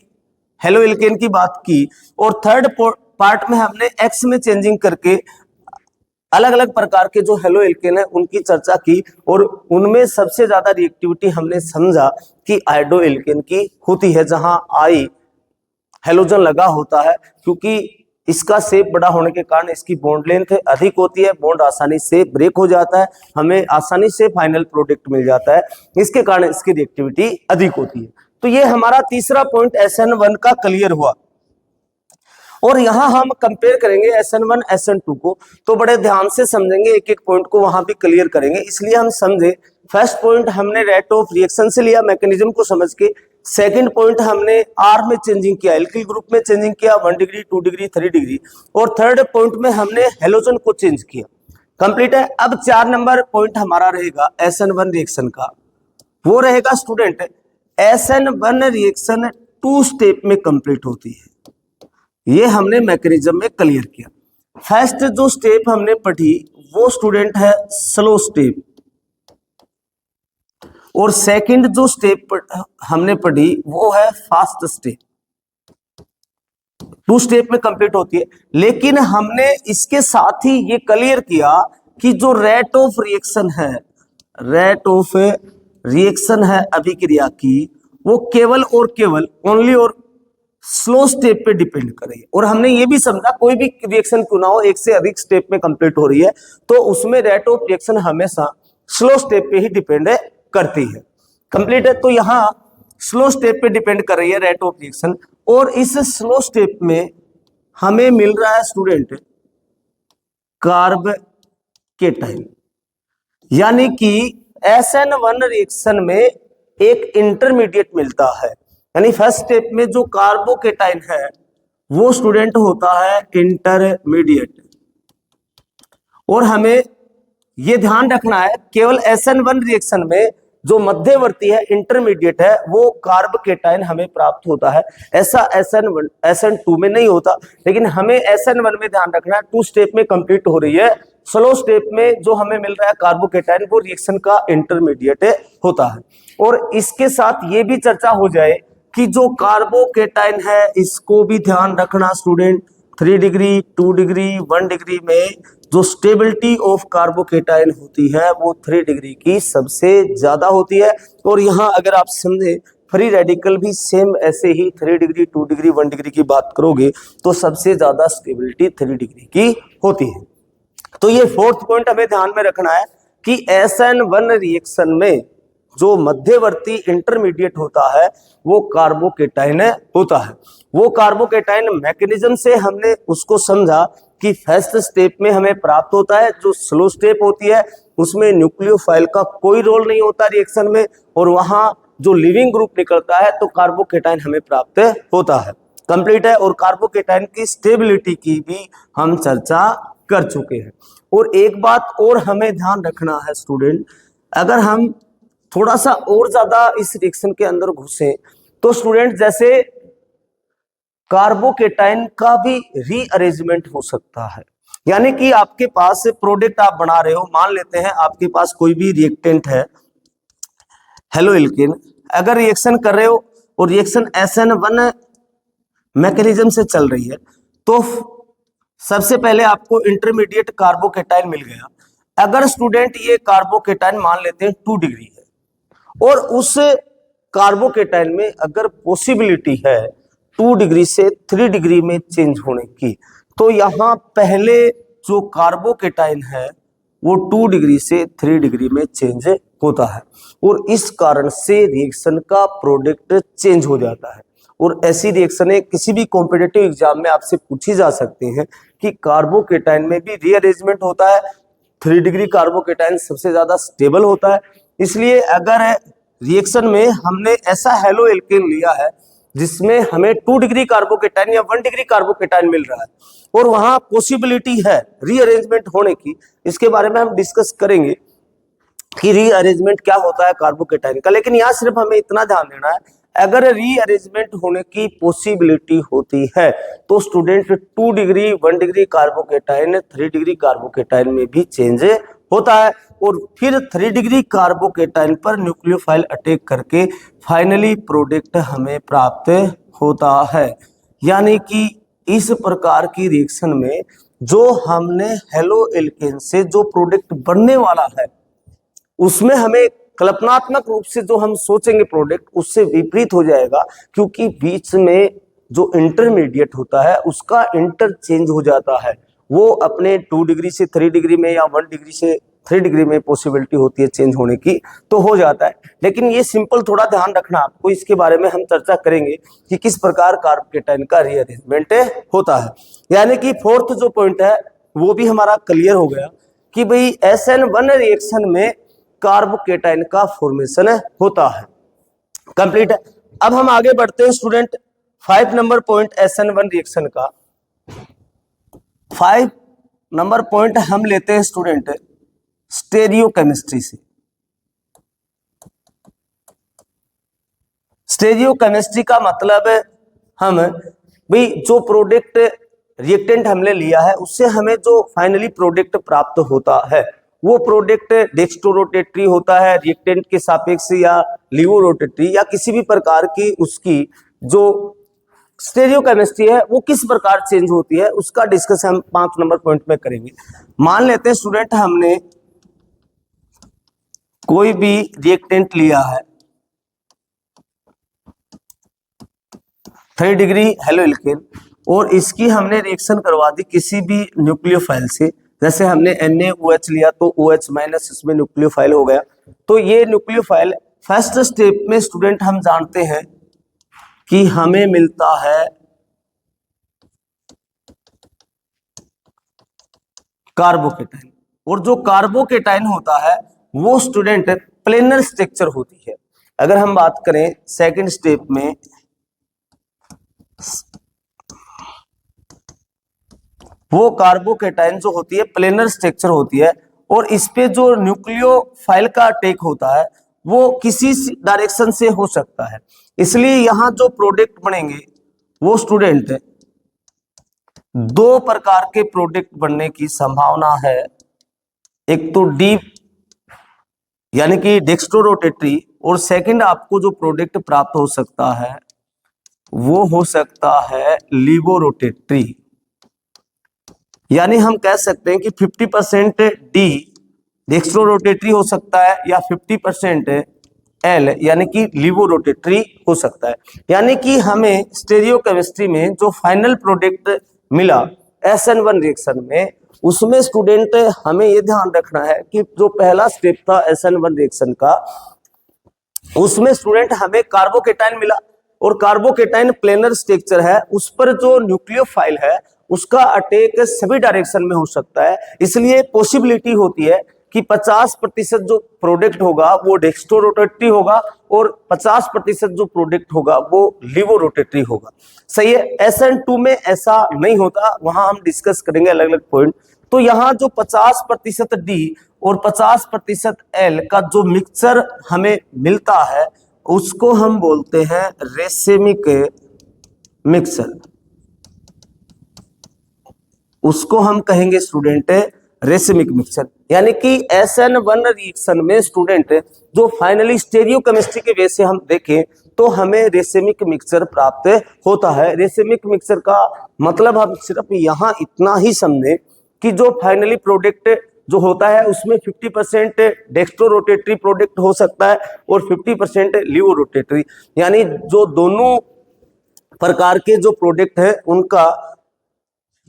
Speaker 1: halo alkane की बात की और थर्ड पार्ट में हमने एक्स में चेंजिंग करके अलग अलग प्रकार के जो हेलो एल्केन है उनकी चर्चा की और उनमें सबसे ज्यादा रिएक्टिविटी हमने समझा कि आयोडो एल्केन की होती है, जहां आई हेलोजन लगा होता है, क्योंकि इसका शेप बड़ा होने के कारण इसकी बॉन्ड लेंथ अधिक होती है, बॉन्ड आसानी से ब्रेक हो जाता है, हमें आसानी से फाइनल प्रोडक्ट मिल जाता है, इसके कारण इसकी रिएक्टिविटी अधिक होती है। तो ये हमारा तीसरा पॉइंट SN1 का क्लियर हुआ। और यहां हम कंपेयर करेंगे SN1 SN2 को, तो बड़े ध्यान से समझेंगे, एक एक पॉइंट को वहां भी क्लियर करेंगे, इसलिए हम समझे। फर्स्ट पॉइंट हमने रेट ऑफ रिएक्शन से लिया मैकेनिज्म को समझ के, सेकंड पॉइंट हमने आर में चेंजिंग किया, एल्किल ग्रुप में चेंजिंग किया 1 डिग्री 2 डिग्री 3 डिग्री, और थर्ड पॉइंट में हमने हेलोजन को चेंज किया। कंप्लीट है। अब 4 नंबर पॉइंट हमारा रहेगा SN1 रिएक्शन का, वो रहेगा स्टूडेंट SN1 रिएक्शन 2 स्टेप में कंप्लीट होती है, ये हमने मैकेनिज्म में क्लियर किया। फर्स्ट जो स्टेप हमने पढ़ी वो स्टूडेंट है स्लो स्टेप, और सेकंड जो स्टेप हमने पढ़ी वो है फास्ट स्टेप। 2 स्टेप में कंप्लीट होती है, लेकिन हमने इसके साथ ही ये क्लियर किया कि जो रेट ऑफ रिएक्शन है, रेट ऑफ रिएक्शन है अभिक्रिया की, वो केवल और केवल ओनली और स्लो स्टेप पे डिपेंड करेगी। और हमने ये भी समझा कोई भी रिएक्शन क्यों ना हो, एक से अधिक स्टेप में कंप्लीट हो रही है तो उसमें रेट ऑफ रिएक्शन हमेशा स्लो स्टेप पे ही डिपेंड करती है। कंप्लीट है। तो यहां स्लो स्टेप पे डिपेंड कर रही है रेट ऑफ रिएक्शन, और इस स्लो स्टेप में हमें मिल रहा है स्टूडेंट कार्बोकेटाइन, यानी कि SN1 रिएक्शन में एक इंटरमीडिएट मिलता है, यानी फर्स्ट स्टेप में जो कार्बोकेटाइन है वो स्टूडेंट होता है इंटरमीडिएट। और हमें ये ध्यान रखना है केवल SN1 रिएक्शन में जो मध्यवर्ती है इंटरमीडिएट है वो कार्बोकेटाइन हमें प्राप्त होता है, ऐसा SN2 में नहीं होता। लेकिन हमें SN1 में ध्यान रखना है 2 स्टेप में कंप्लीट हो रही है स्लो स्टेप में जो हमें मिल रहा है कार्बोकेटाइन, वो रिएक्शन का इंटरमीडिएट होता है। और इसके साथ ये भी चर्चा हो जाए कि जो कार्बोकेटाइन है इसको भी ध्यान रखना स्टूडेंट, 3 डिग्री, 2 डिग्री, 1 डिग्री में जो स्टेबिलिटी ऑफ कार्बोकेटाइन होती है वो 3 डिग्री की सबसे ज्यादा होती है। और यहाँ अगर आप समझे फ्री रेडिकल भी सेम ऐसे ही 3 डिग्री, 2 डिग्री, 1 डिग्री की बात करोगे तो सबसे ज्यादा स्टेबिलिटी 3 डिग्री की होती है। तो ये फोर्थ पॉइंट हमें ध्यान में रखना है कि SN1 रिएक्शन में जो मध्यवर्ती इंटरमीडिएट होता है वो कार्बोकेटाइन होता है। वो कार्बोकेटाइन मैकेनिज्म से हमने उसको समझा कि फर्स्ट स्टेप में हमें प्राप्त होता है, जो स्लो स्टेप होती है उसमें न्यूक्लियोफाइल का कोई रोल नहीं होता रिएक्शन में, और वहां जो लिविंग ग्रुप निकलता है तो कार्बोकेटाइन हमें प्राप्त होता है। कंप्लीट है। और कार्बोकेटाइन की स्टेबिलिटी की भी हम चर्चा कर चुके हैं। और एक बात और हमें ध्यान रखना है स्टूडेंट, अगर हम थोड़ा सा और ज्यादा इस रिएक्शन के अंदर घुसे तो स्टूडेंट जैसे कार्बोकेटाइन का भी रीअरेंजमेंट हो सकता है। यानी कि आपके पास प्रोडक्ट आप बना रहे हो, मान लेते हैं आपके पास कोई भी रिएक्टेंट है हेलो एल्केन, अगर रिएक्शन कर रहे हो और रिएक्शन SN1 मैकेनिज्म से चल रही है तो सबसे पहले आपको इंटरमीडिएट कार्बोकेटाइन मिल गया। अगर स्टूडेंट ये कार्बोकेटाइन मान लेते हैं 2 डिग्री है और उस कार्बोकेटाइन में अगर पॉसिबिलिटी है 2 डिग्री से 3 डिग्री में चेंज होने की, तो यहाँ पहले जो कार्बोकेटाइन है वो 2 डिग्री से 3 डिग्री में चेंज होता है और इस कारण से रिएक्शन का प्रोडक्ट चेंज हो जाता है। और ऐसी रिएक्शनें किसी भी कॉम्पिटिटिव एग्जाम में आपसे पूछी जा सकती हैं कि कार्बोकेटाइन में भी रीअरेंजमेंट होता है। 3 डिग्री कार्बोकेटाइन सबसे ज्यादा स्टेबल होता है, इसलिए अगर रिएक्शन में हमने ऐसा हेलो एल्केन लिया है जिसमें हमें 2 डिग्री कार्बोकेटाइन या 1 डिग्री कार्बोकेटाइन मिल रहा है और वहां पॉसिबिलिटी है रीअरेंजमेंट होने की, इसके बारे में हम डिस्कस करेंगे कि रीअरेंजमेंट क्या होता है कार्बोकेटाइन का। लेकिन यहाँ सिर्फ हमें इतना ध्यान देना है, अगर रीअरेंजमेंट होने की पॉसिबिलिटी होती है तो student 2 degree 1 degree carbocation 3 degree carbocation में भी चेंज होता है और फिर 3 डिग्री कार्बोकेटाइन पर न्यूक्लियोफाइल अटैक करके फाइनली प्रोडक्ट हमें प्राप्त होता है। यानी कि इस प्रकार की रिएक्शन में जो हमने हेलो एल्केन से जो प्रोडक्ट बनने वाला है उसमें हमें कल्पनात्मक रूप से जो हम सोचेंगे प्रोडक्ट उससे विपरीत हो जाएगा, क्योंकि बीच में जो इंटरमीडिएट होता है उसका इंटरचेंज हो जाता है। वो अपने 2 डिग्री से 3 डिग्री में या 1 डिग्री से 3 डिग्री में पॉसिबिलिटी होती है चेंज होने की, तो हो जाता है। लेकिन ये सिंपल थोड़ा ध्यान रखना आपको, इसके बारे में हम चर्चा करेंगे कि किस प्रकार कार्बोकेटाइन का रीअरेंजमेंट होता है। यानी कि फोर्थ जो पॉइंट है वो भी हमारा क्लियर हो गया कि भाई SN1 रिएक्शन में कार्बोकेटाइन का फॉर्मेशन होता है। कंप्लीट है। अब हम आगे बढ़ते हैं student 5 number point SN1 reaction का। 5 नंबर पॉइंट हम लेते हैं स्टूडेंट स्टेरियोकेमिस्ट्री से। स्टेरियोकेमिस्ट्री का मतलब है हम भाई जो प्रोडक्ट रिएक्टेंट हमने लिया है उससे हमें जो फाइनली प्रोडक्ट प्राप्त होता है वो प्रोडक्ट डेक्स्ट्रोरोटेटरी होता है रिएक्टेंट के सापेक्ष या लिवोरोटेटरी या किसी भी प्रकार की उसकी जो स्टेरियोकेमिस्ट्री है वो किस प्रकार चेंज होती है उसका डिस्कस हम 5 नंबर पॉइंट में करेंगे। मान लेते हैं स्टूडेंट हमने कोई भी रिएक्टेंट लिया है 3 डिग्री हेलो एल्केन और इसकी हमने रिएक्शन करवा दी किसी भी न्यूक्लियोफाइल से, जैसे हमने NaOH लिया तो OH माइनस इसमें न्यूक्लियोफाइल हो गया। तो ये न्यूक्लियोफाइल फर्स्ट स्टेप में स्टूडेंट हम जानते हैं कि हमें मिलता है कार्बोकेटाइन और जो कार्बोकेटाइन होता है वो स्टूडेंट प्लेनर स्ट्रक्चर होती है। अगर हम बात करें सेकंड स्टेप में वो कार्बोकेटाइन जो होती है प्लेनर स्ट्रक्चर होती है और इस पे जो न्यूक्लियोफाइल का अटैक होता है वो किसी डायरेक्शन से हो सकता है, इसलिए यहां जो प्रोडक्ट बनेंगे वो स्टूडेंट 2 प्रकार के प्रोडक्ट बनने की संभावना है एक तो डी यानी कि डेक्स्ट्रो रोटेटरी, और सेकंड आपको जो प्रोडक्ट प्राप्त हो सकता है वो हो सकता है लीवो रोटेटरी। यानी हम कह सकते हैं कि 50% डी डेक्स्ट्रो रोटेटरी हो सकता है या 50% एल यानी कि लीवो रोटेटरी हो सकता है। यानी कि हमें स्टेरियोकेमिस्ट्री में जो फाइनल प्रोडक्ट मिला SN1 रिएक्शन में, उसमें स्टूडेंट हमें ये ध्यान रखना है कि जो पहला स्टेप था SN1 रिएक्शन का, उसमें स्टूडेंट हमें कार्बोकेटाइन मिला, और कार्बोकेटाइन प्लेनर स्ट्रक्चर है, उस पर जो न्यूक्लियोफाइल है उसका अटैक सभी डायरेक्शन में हो सकता है। इसलिए पॉसिबिलिटी होती है कि 50% जो प्रोडक्ट होगा वो डेक्स्ट्रो रोटेटरी होगा और 50% जो प्रोडक्ट होगा वो लीवो रोटेटरी होगा। सही है। SN2 में ऐसा नहीं होता, वहां हम डिस्कस करेंगे अलग अलग पॉइंट। तो यहाँ जो 50% डी और 50% एल का जो मिक्सचर हमें मिलता है उसको हम बोलते हैं रेसेमिक मिक्सचर। उसको हम कहेंगे स्टूडेंट रेसेमिक मिक्सचर। यानी कि SN1 रिएक्शन में स्टूडेंट जो फाइनली स्टेरियोकेमिस्ट्री के वे से हम देखें तो हमें रेसेमिक मिक्सचर प्राप्त होता है। रेसेमिक मिक्सचर का मतलब हम सिर्फ यहाँ इतना ही समझें कि जो फाइनली प्रोडक्ट जो होता है उसमें 50% डेक्स्ट्रो रोटेटरी प्रोडक्ट हो सकता है और 50% लीवो रोटेटरी, यानी जो दोनों प्रकार के जो प्रोडक्ट है उनका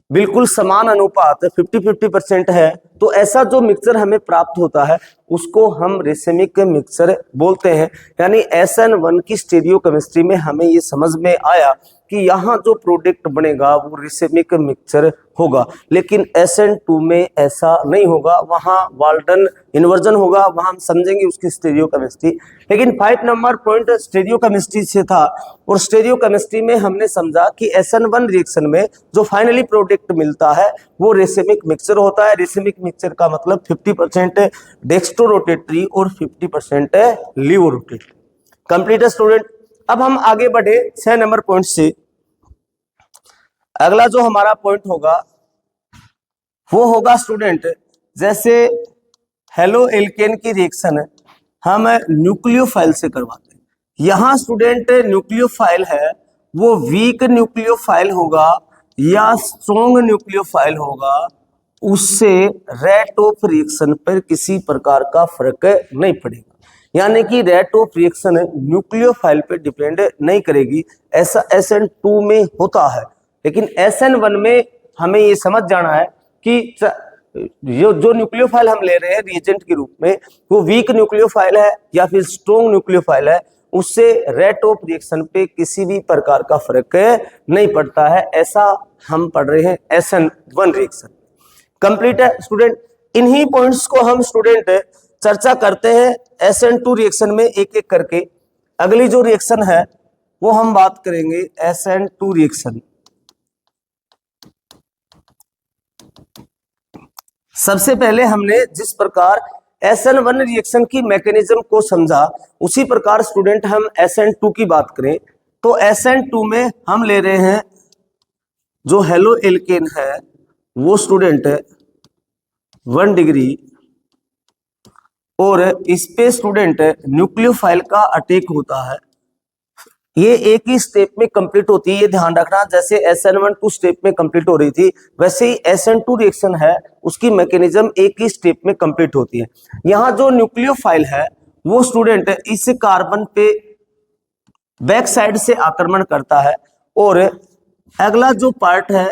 Speaker 1: बिल्कुल समान अनुपात 50-50% है। तो ऐसा जो मिक्सचर हमें प्राप्त होता है उसको हम रेसेमिक मिक्सचर बोलते हैं। यानी SN1 की स्टीरियोकेमिस्ट्री में हमें ये समझ में आया कि यहाँ जो प्रोडक्ट बनेगा वो रेसेमिक मिक्सचर होगा, लेकिन SN2 में ऐसा नहीं होगा, वहां वाल्टन इन्वर्जन होगा, वहां हम समझेंगे उसकी स्टीरियोकेमिस्ट्री। लेकिन 5 नंबर पॉइंट स्टीरियोकेमिस्ट्री से था, और स्टीरियोकेमिस्ट्री में हमने समझा कि SN1 रिएक्शन में जो फाइनली प्रोडक्ट मिलता है वो रेसेमिक मिक्सचर होता है। रेसेमिक मिक्सचर का मतलब 50% डेक्स्ट्रो रोटेटरी और 50% लीवो रोटेटरी। कंप्लीट है स्टूडेंट। अब हम आगे बढ़े 6 नंबर पॉइंट से। अगला जो हमारा पॉइंट होगा वो होगा स्टूडेंट, जैसे हेलो एल्केन की रिएक्शन हम न्यूक्लियोफाइल से करवाते हैं। यहां स्टूडेंट न्यूक्लियोफाइल है वो वीक न्यूक्लियोफाइल होगा या स्ट्रॉन्ग न्यूक्लियोफाइल होगा, उससे रेट ऑफ रिएक्शन पर किसी प्रकार का फर्क नहीं पड़ेगा। यानी कि रेट ऑफ रिएक्शन न्यूक्लियोफाइल पे डिपेंड नहीं करेगी, ऐसा SN2 में होता है। लेकिन SN1 में हमें ये समझ जाना है कि जो न्यूक्लियोफाइल हम ले रहे हैं रिएजेंट के रूप में वो वीक न्यूक्लियोफाइल है या फिर स्ट्रॉन्ग न्यूक्लियोफाइल है, उससे रेट ऑफ रिएक्शन पे किसी भी प्रकार का फर्क नहीं पड़ता है। ऐसा हम पढ़ रहे हैं SN1 रिएक्शन। कंप्लीट है स्टूडेंट। इन्हीं पॉइंट्स को हम स्टूडेंट चर्चा करते हैं SN2 रिएक्शन में एक एक करके। अगली जो रिएक्शन है वो हम बात करेंगे SN2 रिएक्शन। सबसे पहले हमने जिस प्रकार SN1 रिएक्शन की मैकेनिज्म को समझा उसी प्रकार स्टूडेंट हम SN2 की बात करें तो SN2 में हम ले रहे हैं जो हेलो एल्केन है वो स्टूडेंट 1 डिग्री, और इस पे स्टूडेंट न्यूक्लियोफाइल का अटैक होता है। ये एक ही स्टेप में कंप्लीट होती है, ये ध्यान रखना। जैसे SN1 2 स्टेप में कंप्लीट हो रही थी वैसे ही SN2 रिएक्शन है उसकी मैकेनिज्म एक ही स्टेप में कंप्लीट होती है। यहाँ जो न्यूक्लियोफाइल है वो स्टूडेंट इस कार्बन पे बैक साइड से आक्रमण करता है, और अगला जो पार्ट है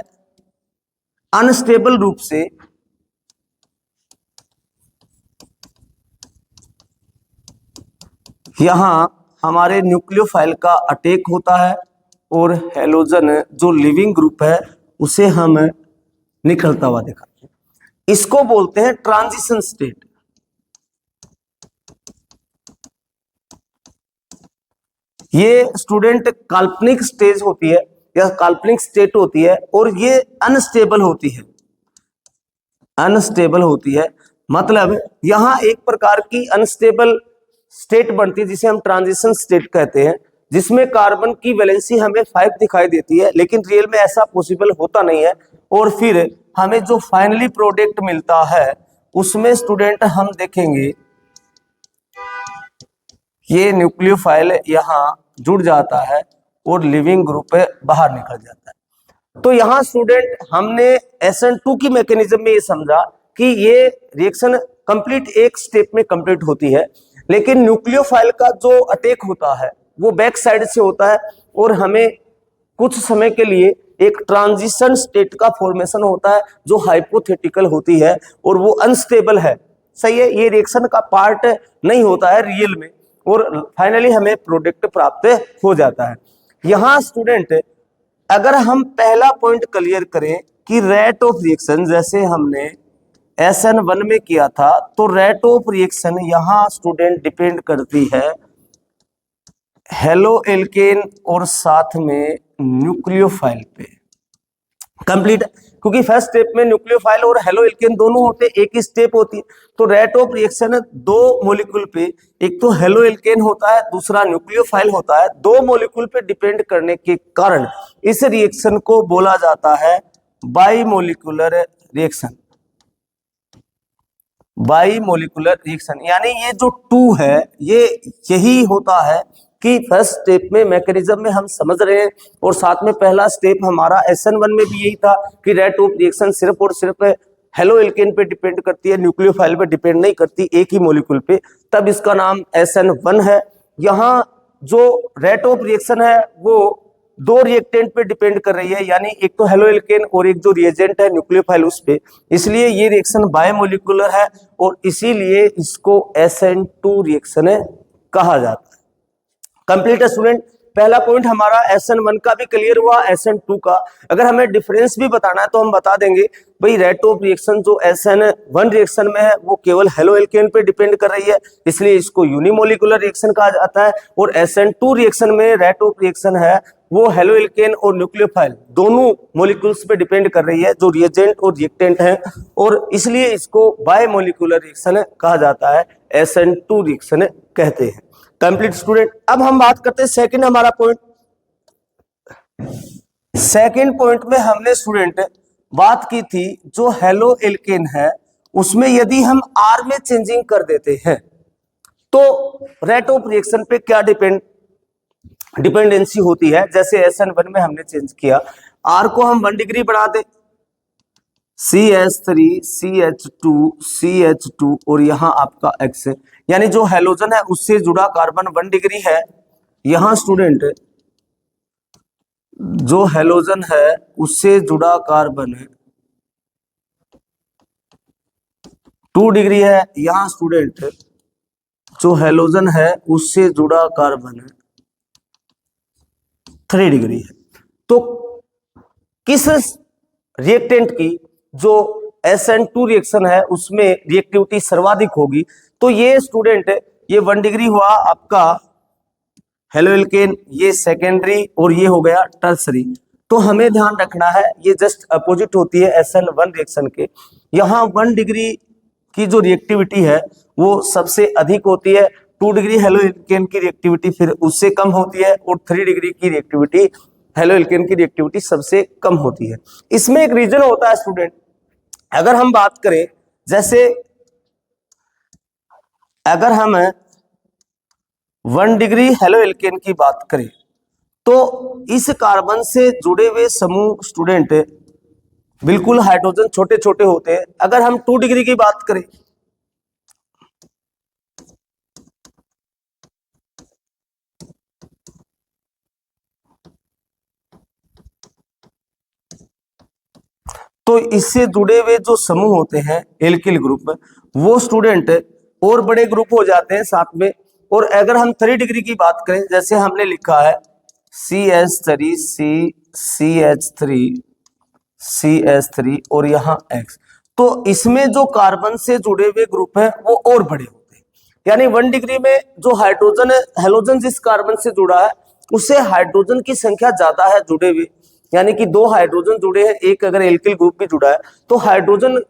Speaker 1: अनस्टेबल रूप से यहां हमारे न्यूक्लियोफाइल का अटैक होता है, और हेलोजन जो लिविंग ग्रुप है उसे हम निकलता हुआ दिखाते हैं। इसको बोलते हैं ट्रांजिशन स्टेट। ये स्टूडेंट काल्पनिक स्टेज होती है या काल्पनिक स्टेट होती है, और ये अनस्टेबल होती है। अनस्टेबल होती है मतलब यहां एक प्रकार की अनस्टेबल स्टेट बनती है जिसे हम ट्रांजिशन स्टेट कहते हैं, जिसमें कार्बन की वैलेंसी हमें 5 दिखाई देती है, लेकिन रियल में ऐसा पॉसिबल होता नहीं है। और फिर हमें जो फाइनली प्रोडक्ट मिलता है उसमें स्टूडेंट हम देखेंगे ये न्यूक्लियोफाइल यहाँ जुड़ जाता है और लिविंग ग्रुप बाहर निकल जाता है। तो यहाँ स्टूडेंट हमने SN2 की मैकेनिज्म में ये समझा कि ये रिएक्शन कंप्लीट एक स्टेप में कंप्लीट होती है, लेकिन न्यूक्लियोफाइल का जो अटैक होता है वो बैक साइड से होता है और हमें कुछ समय के लिए एक ट्रांजिशन स्टेट का फॉर्मेशन होता है जो हाइपोथेटिकल होती है और वो अनस्टेबल है। सही है, ये रिएक्शन का पार्ट नहीं होता है रियल में, और फाइनली हमें प्रोडक्ट प्राप्त हो जाता है। यहाँ स्टूडेंट अगर हम पहला पॉइंट क्लियर करें कि रेट ऑफ रिएक्शन जैसे हमने SN1 में किया था, तो रेट ऑफ रिएक्शन यहाँ स्टूडेंट डिपेंड करती है हेलो एल्केन और साथ में न्यूक्लियोफाइल पे। कंप्लीट, क्योंकि फर्स्ट स्टेप में न्यूक्लियोफाइल और हेलो एल्केन दोनों होते, एक ही स्टेप होती है। तो रेट ऑफ रिएक्शन दो मॉलिक्यूल पे, एक तो हेलो एल्केन होता है, दूसरा न्यूक्लियोफाइल होता है, दो मॉलिक्यूल पे डिपेंड करने के कारण इस रिएक्शन को बोला जाता है बाइमोलिकुलर रिएक्शन। बाइमोलिकुलर रिएक्शन यानी ये जो 2 है ये यही होता है कि फर्स्ट स्टेप में मैकेनिज्म में हम समझ रहे हैं, और साथ में पहला स्टेप हमारा SN1 में भी यही था कि रेट ऑफ रिएक्शन सिर्फ और सिर्फ हेलो एल्केन पे डिपेंड करती है, न्यूक्लियोफाइल पे डिपेंड नहीं करती, एक ही मॉलिक्यूल पे, तब इसका नाम SN1 है। यहाँ जो रेट ऑफ रिएक्शन है वो दो रिएक्टेंट पे डिपेंड कर रही है, यानी एक तो हेलो एल्केन और एक जो रिएजेंट है न्यूक्लियोफाइल उस पे, इसलिए ये रिएक्शन बायोमोलिकुलर है और इसीलिए इसको SN2 रिएक्शन कहा जाता है। कंप्लीट है स्टूडेंट, पहला पॉइंट हमारा SN1 का भी क्लियर हुआ, SN2 का। अगर हमें डिफरेंस भी बताना है तो हम बता देंगे भाई रेट ऑफ रिएक्शन जो SN1 रिएक्शन में है वो केवल हेलो एल्केन पे डिपेंड कर रही है, इसलिए इसको यूनिमोलिकुलर रिएक्शन कहा जाता है, और SN2 रिएक्शन में रेट ऑफ रिएक्शन है वो हेलो एल्केन और न्यूक्लियोफाइल दोनों मॉलिक्यूल्स पे डिपेंड कर रही है जो रिएजेंट और रिएक्टेंट है, और इसलिए इसको बायमोलिकुलर रिएक्शन कहा जाता है, SN2 रिएक्शन कहते हैं। कंप्लीट स्टूडेंट, अब हम बात करते हैं सेकंड हमारा पॉइंट। सेकंड पॉइंट में हमने स्टूडेंट बात की थी जो हेलो एल्केन है उसमें यदि हम R में चेंजिंग कर देते हैं तो रेट ऑफ रिएक्शन पे क्या डिपेंडेंसी होती है। जैसे SN1 में हमने चेंज किया, R को हम 1 डिग्री बढ़ा दे, CH3 CH2 CH2 और यहां आपका X है, यानी जो हैलोजन है उससे जुड़ा कार्बन 1 डिग्री है। यहां स्टूडेंट जो हैलोजन है उससे जुड़ा कार्बन 2 डिग्री है। यहां स्टूडेंट जो हैलोजन है उससे जुड़ा कार्बन 3 डिग्री है। तो किस रिएक्टेंट की जो SN2 रिएक्शन है उसमें रिएक्टिविटी सर्वाधिक होगी, तो ये स्टूडेंट ये 1 डिग्री हुआ आपका हेलो एल्केन, ये सेकेंडरी और ये हो गया टर्सरी। तो हमें ध्यान रखना है ये जस्ट अपोजिट होती है SN1 रिएक्शन के। यहाँ 1 डिग्री की जो रिएक्टिविटी है वो सबसे अधिक होती है, 2 डिग्री हेलो एल्केन की रिएक्टिविटी फिर उससे कम होती है, और 3 डिग्री की रिएक्टिविटी हेलो एल्केन की रिएक्टिविटी सबसे कम होती है। इसमें एक रीजन होता है स्टूडेंट, अगर हम बात करें जैसे अगर हम 1 डिग्री हेलो एल्केन की बात करें तो इस कार्बन से जुड़े हुए समूह स्टूडेंट बिल्कुल हाइड्रोजन छोटे छोटे होते हैं। अगर हम 2 डिग्री की बात करें तो इससे जुड़े हुए जो समूह होते हैं एल्किल ग्रुप, वो स्टूडेंट और बड़े ग्रुप हो जाते हैं साथ में। और अगर हम 3 डिग्री की बात करें, जैसे हमने लिखा है CH3 CH3 CH3 और यहाँ X, तो इसमें जो कार्बन से जुड़े हुए ग्रुप हैं वो और बड़े होते हैं। यानी 1 डिग्री में जो हाइड्रोजन है, हेलोजन जिस कार्बन से जुड़ा है उससे हाइड्रोजन की संख्या ज्यादा है जुड़े हुए, यानी कि 2 हाइड्रोजन जुड़े हैं, एक अगर एल्किल ग्रुप भी जुड़ा है तो हाइड्रोजन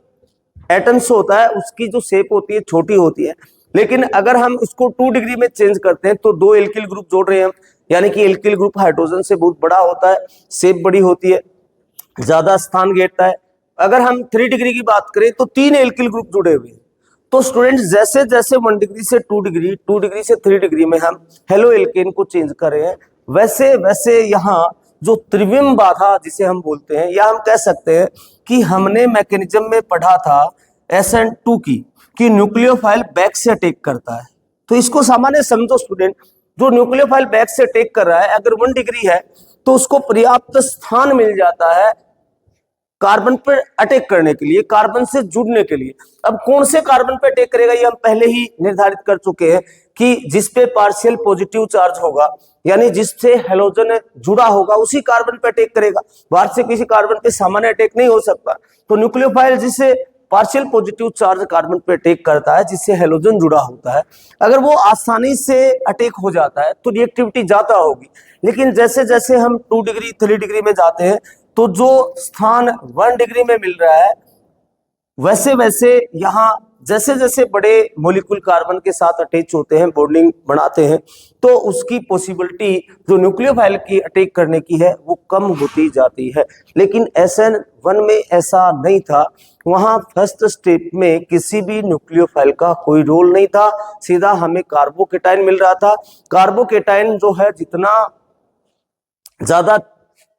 Speaker 1: एटम्स होता है उसकी जो शेप होती है छोटी होती है। लेकिन अगर हम उसको 2 डिग्री में चेंज करते हैं तो 2 एल्किल ग्रुप जोड़ रहे हैं हम, यानी कि एल्किल ग्रुप हाइड्रोजन से बहुत बड़ा होता है, शेप बड़ी होती है, ज्यादा स्थान घेरता है, अगर हम 3 डिग्री की बात करें तो 3 एल्किल ग्रुप जुड़े हुए हैं। तो स्टूडेंट्स जैसे जैसे 1 डिग्री से 2 डिग्री, 2 डिग्री से 3 डिग्री में हम हेलो एल्केन को चेंज कर रहे हैं, वैसे वैसे यहाँ जो त्रिविम बाधा जिसे हम बोलते हैं, या हम कह सकते हैं कि हमने मैकेनिज्म में पढ़ा था SN2 की कि न्यूक्लियोफाइल बैक से अटैक करता है। तो इसको सामान्य समझो स्टूडेंट, जो न्यूक्लियोफाइल बैक से अटैक कर रहा है अगर 1 डिग्री है तो उसको पर्याप्त स्थान मिल जाता है कार्बन पर अटैक करने के लिए, कार्बन से जुड़ने के लिए। अब कौन से कार्बन पे अटैक करेगा ये हम पहले ही निर्धारित कर चुके हैं कि जिस पे पार्शियल पॉजिटिव चार्ज होगा, यानी जिससे हेलोजन जुड़ा होगा उसी कार्बन पे अटैक करेगा। बाहर से किसी कार्बन पे सामान्य अटैक नहीं हो सकता। तो न्यूक्लियोफाइल जिससे पार्शियल पॉजिटिव चार्ज कार्बन पे अटैक करता है, जिससे हेलोजन जुड़ा होता है, अगर वो आसानी से अटैक हो जाता है तो रिएक्टिविटी ज्यादा होगी। लेकिन जैसे जैसे हम 2 डिग्री 3 डिग्री में जाते हैं तो जो स्थान 1 डिग्री में मिल रहा है, वैसे वैसे यहाँ जैसे जैसे बड़े मॉलिक्यूल कार्बन के साथ अटैच होते हैं, बॉन्डिंग बनाते हैं, तो उसकी पॉसिबिलिटी जो न्यूक्लियोफाइल की अटैक करने की है वो कम होती जाती है। लेकिन SN1 में ऐसा नहीं था। वहां फर्स्ट स्टेप में किसी भी न्यूक्लियोफाइल का कोई रोल नहीं था, सीधा हमें कार्बोकेटाइन मिल रहा था। कार्बोकेटाइन जो है जितना ज्यादा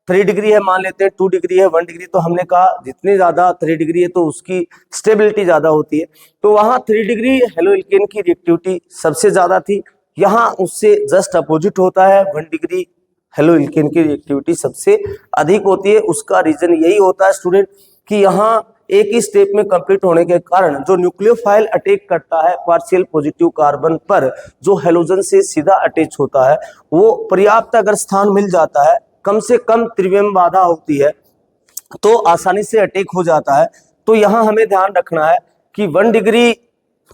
Speaker 1: 3 डिग्री है, मान लेते हैं 2 डिग्री है 1 डिग्री, तो हमने कहा जितनी ज्यादा 3 डिग्री है तो उसकी स्टेबिलिटी ज्यादा होती है। तो वहां 3 डिग्री हेलो एल्केन की रिएक्टिविटी सबसे ज्यादा थी, यहाँ उससे जस्ट अपोजिट होता है, 1 डिग्री हेलो एल्केन की रिएक्टिविटी सबसे अधिक होती है। उसका रीजन यही होता है स्टूडेंट कि यहाँ एक ही स्टेप में कंप्लीट होने के कारण जो न्यूक्लियोफाइल अटैक करता है पार्शियल पॉजिटिव कार्बन पर, जो हेलोजन से सीधा अटैच होता है, वो पर्याप्त अगर स्थान मिल जाता है, कम से कम त्रिविम बाधा होती है, तो आसानी से अटैक हो जाता है। तो यहाँ हमें ध्यान रखना है कि 1 डिग्री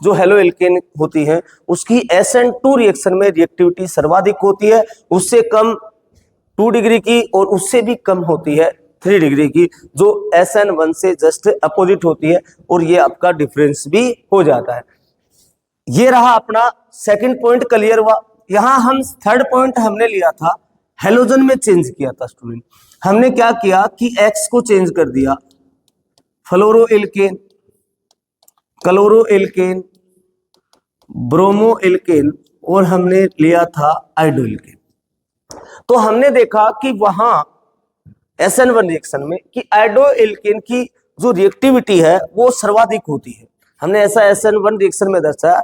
Speaker 1: जो हेलो एल्केन होती है उसकी SN2 रिएक्शन में रिएक्टिविटी सर्वाधिक होती है, उससे कम 2 डिग्री की और उससे भी कम होती है 3 डिग्री की, जो SN1 से जस्ट अपोजिट होती है, और ये आपका डिफरेंस भी हो जाता है। ये रहा अपना सेकंड पॉइंट क्लियर हुआ। यहाँ हम थर्ड पॉइंट हमने लिया था, हेलोजन में चेंज किया था स्टूडेंट। हमने क्या किया कि X को चेंज कर दिया, fluoro alkane, chloro alkane, bromo alkane, और हमने लिया था आइडो एल्केन। तो हमने देखा कि वहां SN1 रिएक्शन में कि आइडो एल्केन की जो रिएक्टिविटी है वो सर्वाधिक होती है। हमने ऐसा SN1 रिएक्शन में दर्शाया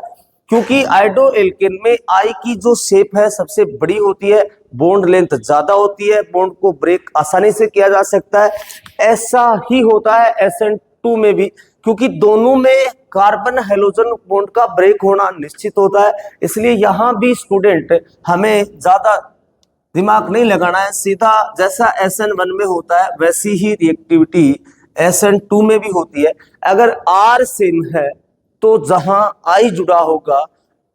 Speaker 1: क्योंकि आइडो एल्केन में आई की जो शेप है सबसे बड़ी होती है, बॉन्ड लेंथ ज्यादा होती है, बॉन्ड को ब्रेक आसानी से किया जा सकता है। ऐसा ही होता है SN2 में भी, क्योंकि दोनों में कार्बन हेलोजन बॉन्ड का ब्रेक होना निश्चित होता है। इसलिए यहां भी स्टूडेंट हमें ज्यादा दिमाग नहीं लगाना है, सीधा जैसा SN1 में होता है वैसी ही रिएक्टिविटी SN2 में भी होती है। अगर R सेम है तो जहां I जुड़ा होगा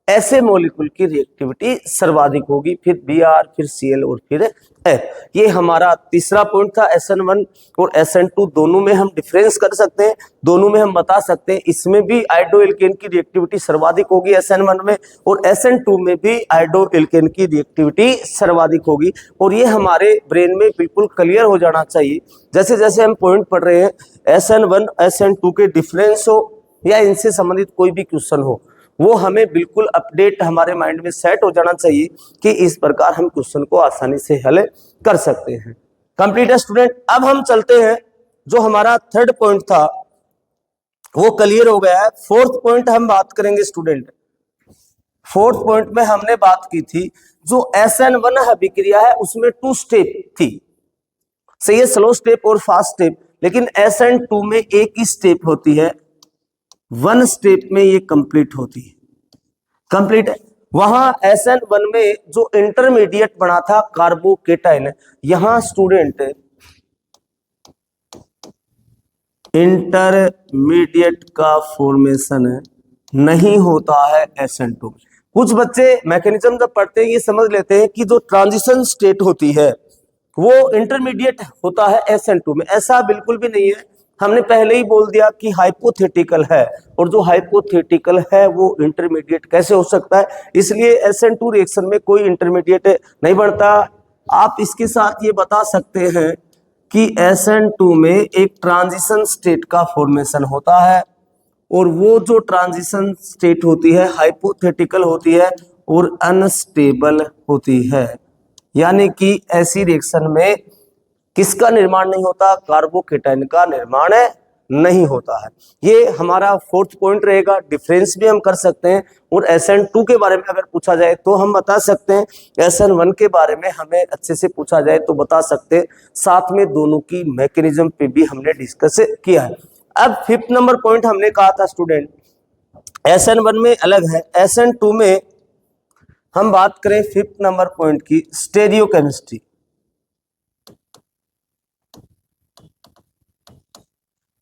Speaker 1: ऐसे मॉलिक्यूल की रिएक्टिविटी सर्वाधिक होगी, फिर Br, फिर Cl और फिर F। ये हमारा तीसरा पॉइंट था। SN1 और SN2 दोनों में हम डिफरेंस कर सकते हैं, दोनों में हम बता सकते हैं इसमें भी आइडो एल्केन की रिएक्टिविटी सर्वाधिक होगी SN1 में, और SN2 में भी आइडो एल्केन की रिएक्टिविटी सर्वाधिक होगी। और ये हमारे ब्रेन में बिल्कुल क्लियर हो जाना चाहिए। जैसे जैसे हम पॉइंट पढ़ रहे हैं, SN1 SN2 के डिफरेंस हो या इनसे संबंधित कोई भी क्वेश्चन हो, वो हमें बिल्कुल अपडेट हमारे माइंड में सेट हो जाना चाहिए कि इस प्रकार हम क्वेश्चन को आसानी से हल कर सकते हैं। कंप्लीट है स्टूडेंट। अब हम चलते हैं, जो हमारा थर्ड पॉइंट था वो क्लियर हो गया है। फोर्थ पॉइंट हम बात करेंगे स्टूडेंट। फोर्थ पॉइंट में हमने बात की थी जो SN1 अभिक्रिया है उसमें 2 स्टेप थी, सही है, स्लो स्टेप और फास्ट स्टेप। लेकिन SN2 में एक ही स्टेप होती है, 1 स्टेप में ये कंप्लीट होती है। कंप्लीट है। वहां SN1 में जो इंटरमीडिएट बना था कार्बोकेटाइन, यहां स्टूडेंट इंटरमीडिएट का फॉर्मेशन नहीं होता है SN2 में। कुछ बच्चे मैकेनिज्म जब पढ़ते हैं ये समझ लेते हैं कि जो ट्रांजिशन स्टेट होती है वो इंटरमीडिएट होता है SN2 में। ऐसा बिल्कुल भी नहीं है। हमने पहले ही बोल दिया कि हाइपोथेटिकल है, और जो हाइपोथेटिकल है वो इंटरमीडिएट कैसे हो सकता है, इसलिए SN2 रिएक्शन में कोई इंटरमीडिएट नहीं बनता। आप इसके साथ ये बता सकते हैं कि SN2 में एक ट्रांजिशन स्टेट का फॉर्मेशन होता है और वो जो ट्रांजिशन स्टेट होती है हाइपोथेटिकल होती है और अनस्टेबल होती है। यानी कि ऐसी रिएक्शन में किसका निर्माण नहीं होता? कार्बोकेटाइन का निर्माण नहीं होता है। ये हमारा फोर्थ पॉइंट रहेगा। डिफरेंस भी हम कर सकते हैं और SN2 के बारे में अगर पूछा जाए तो हम बता सकते हैं, SN1 के बारे में हमें अच्छे से पूछा जाए तो बता सकते हैं। साथ में दोनों की मैकेनिज्म पे भी हमने डिस्कस किया है। अब फिफ्थ नंबर पॉइंट हमने कहा था स्टूडेंट, SN1 में अलग है, SN2 में हम बात करें फिफ्थ नंबर पॉइंट की, स्टेरियोकेमिस्ट्री।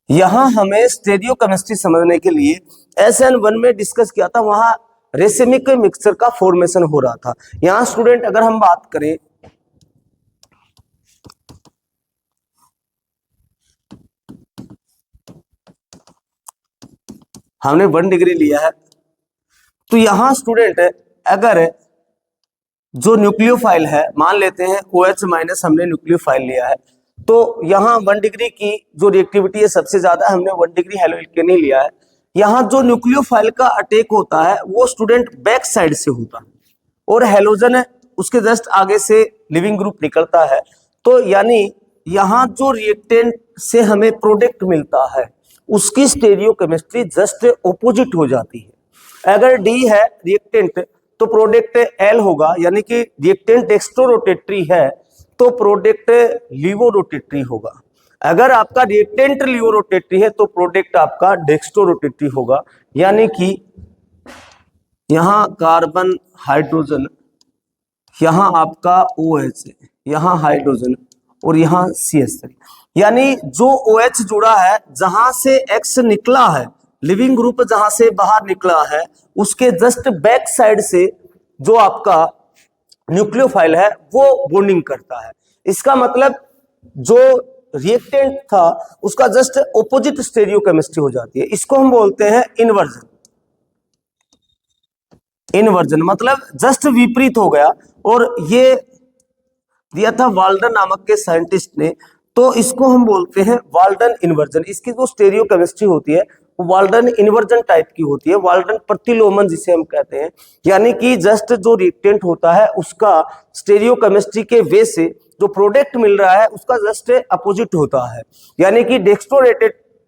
Speaker 1: यहां हमें स्टेरियोकेमिस्ट्री समझने के लिए SN1 में डिस्कस किया था, वहां रेसिमिक मिक्सचर का फॉर्मेशन हो रहा था। यहां स्टूडेंट अगर हम बात करें, हमने 1 डिग्री लिया है, तो यहां स्टूडेंट अगर जो न्यूक्लियोफाइल है, मान लेते हैं OH माइनस हमने न्यूक्लियोफाइल लिया है, तो यहाँ 1 डिग्री की जो रिएक्टिविटी है सबसे ज्यादा, हमने 1 डिग्री हेलोइल्केनी लिया है। यहाँ जो न्यूक्लियोफाइल का अटैक होता है वो स्टूडेंट बैक साइड से होता है और हेलोजन है उसके जस्ट आगे से लिविंग ग्रुप निकलता है। तो यानी यहाँ जो रिएक्टेंट से हमें प्रोडक्ट मिलता है उसकी स्टेरियोकेमिस्ट्री जस्ट ऑपोजिट हो जाती है। अगर D है रिएक्टेंट तो प्रोडक्ट L होगा, यानी कि रिएक्टेंट डेक्स्ट्रोरोटेटरी है तो प्रोडक्ट लीवोरोटेटरी होगा। अगर आपका रिएक्टेंट लीवोरोटेटरी है तो प्रोडक्ट आपका डेक्स्ट्रोरोटेटरी होगा। यानी कि यहां कार्बन हाइड्रोजन, यहां आपका OH, यहां हाइड्रोजन और यहां CH3। यानी जो OH जुड़ा है, जहां से X निकला है, लिविंग ग्रुप जहां से बाहर निकला है, उसके जस्ट बैक साइड से जो आपका न्यूक्लियोफाइल है वो बॉन्डिंग करता है। इसका मतलब जो रिएक्टेंट था उसका जस्ट ऑपोजिट स्टेरियोकेमिस्ट्री हो जाती है। इसको हम बोलते हैं इन्वर्जन। इन्वर्जन मतलब जस्ट विपरीत हो गया, और ये दिया था वाल्डन नामक के साइंटिस्ट ने, तो इसको हम बोलते हैं वाल्डन इन्वर्जन। इसकी जो स्टेरियोकेमिस्ट्री होती है वो वाल्डन इन्वर्जन टाइप की होती है, वाल्डन प्रतिलोमन जिसे हम कहते हैं। यानी कि जस्ट जो रिएक्टेंट होता है उसका स्टेरियोकेमिस्ट्री के वे से जो प्रोडक्ट मिल रहा है उसका जस्ट अपोजिट होता है। यानी कि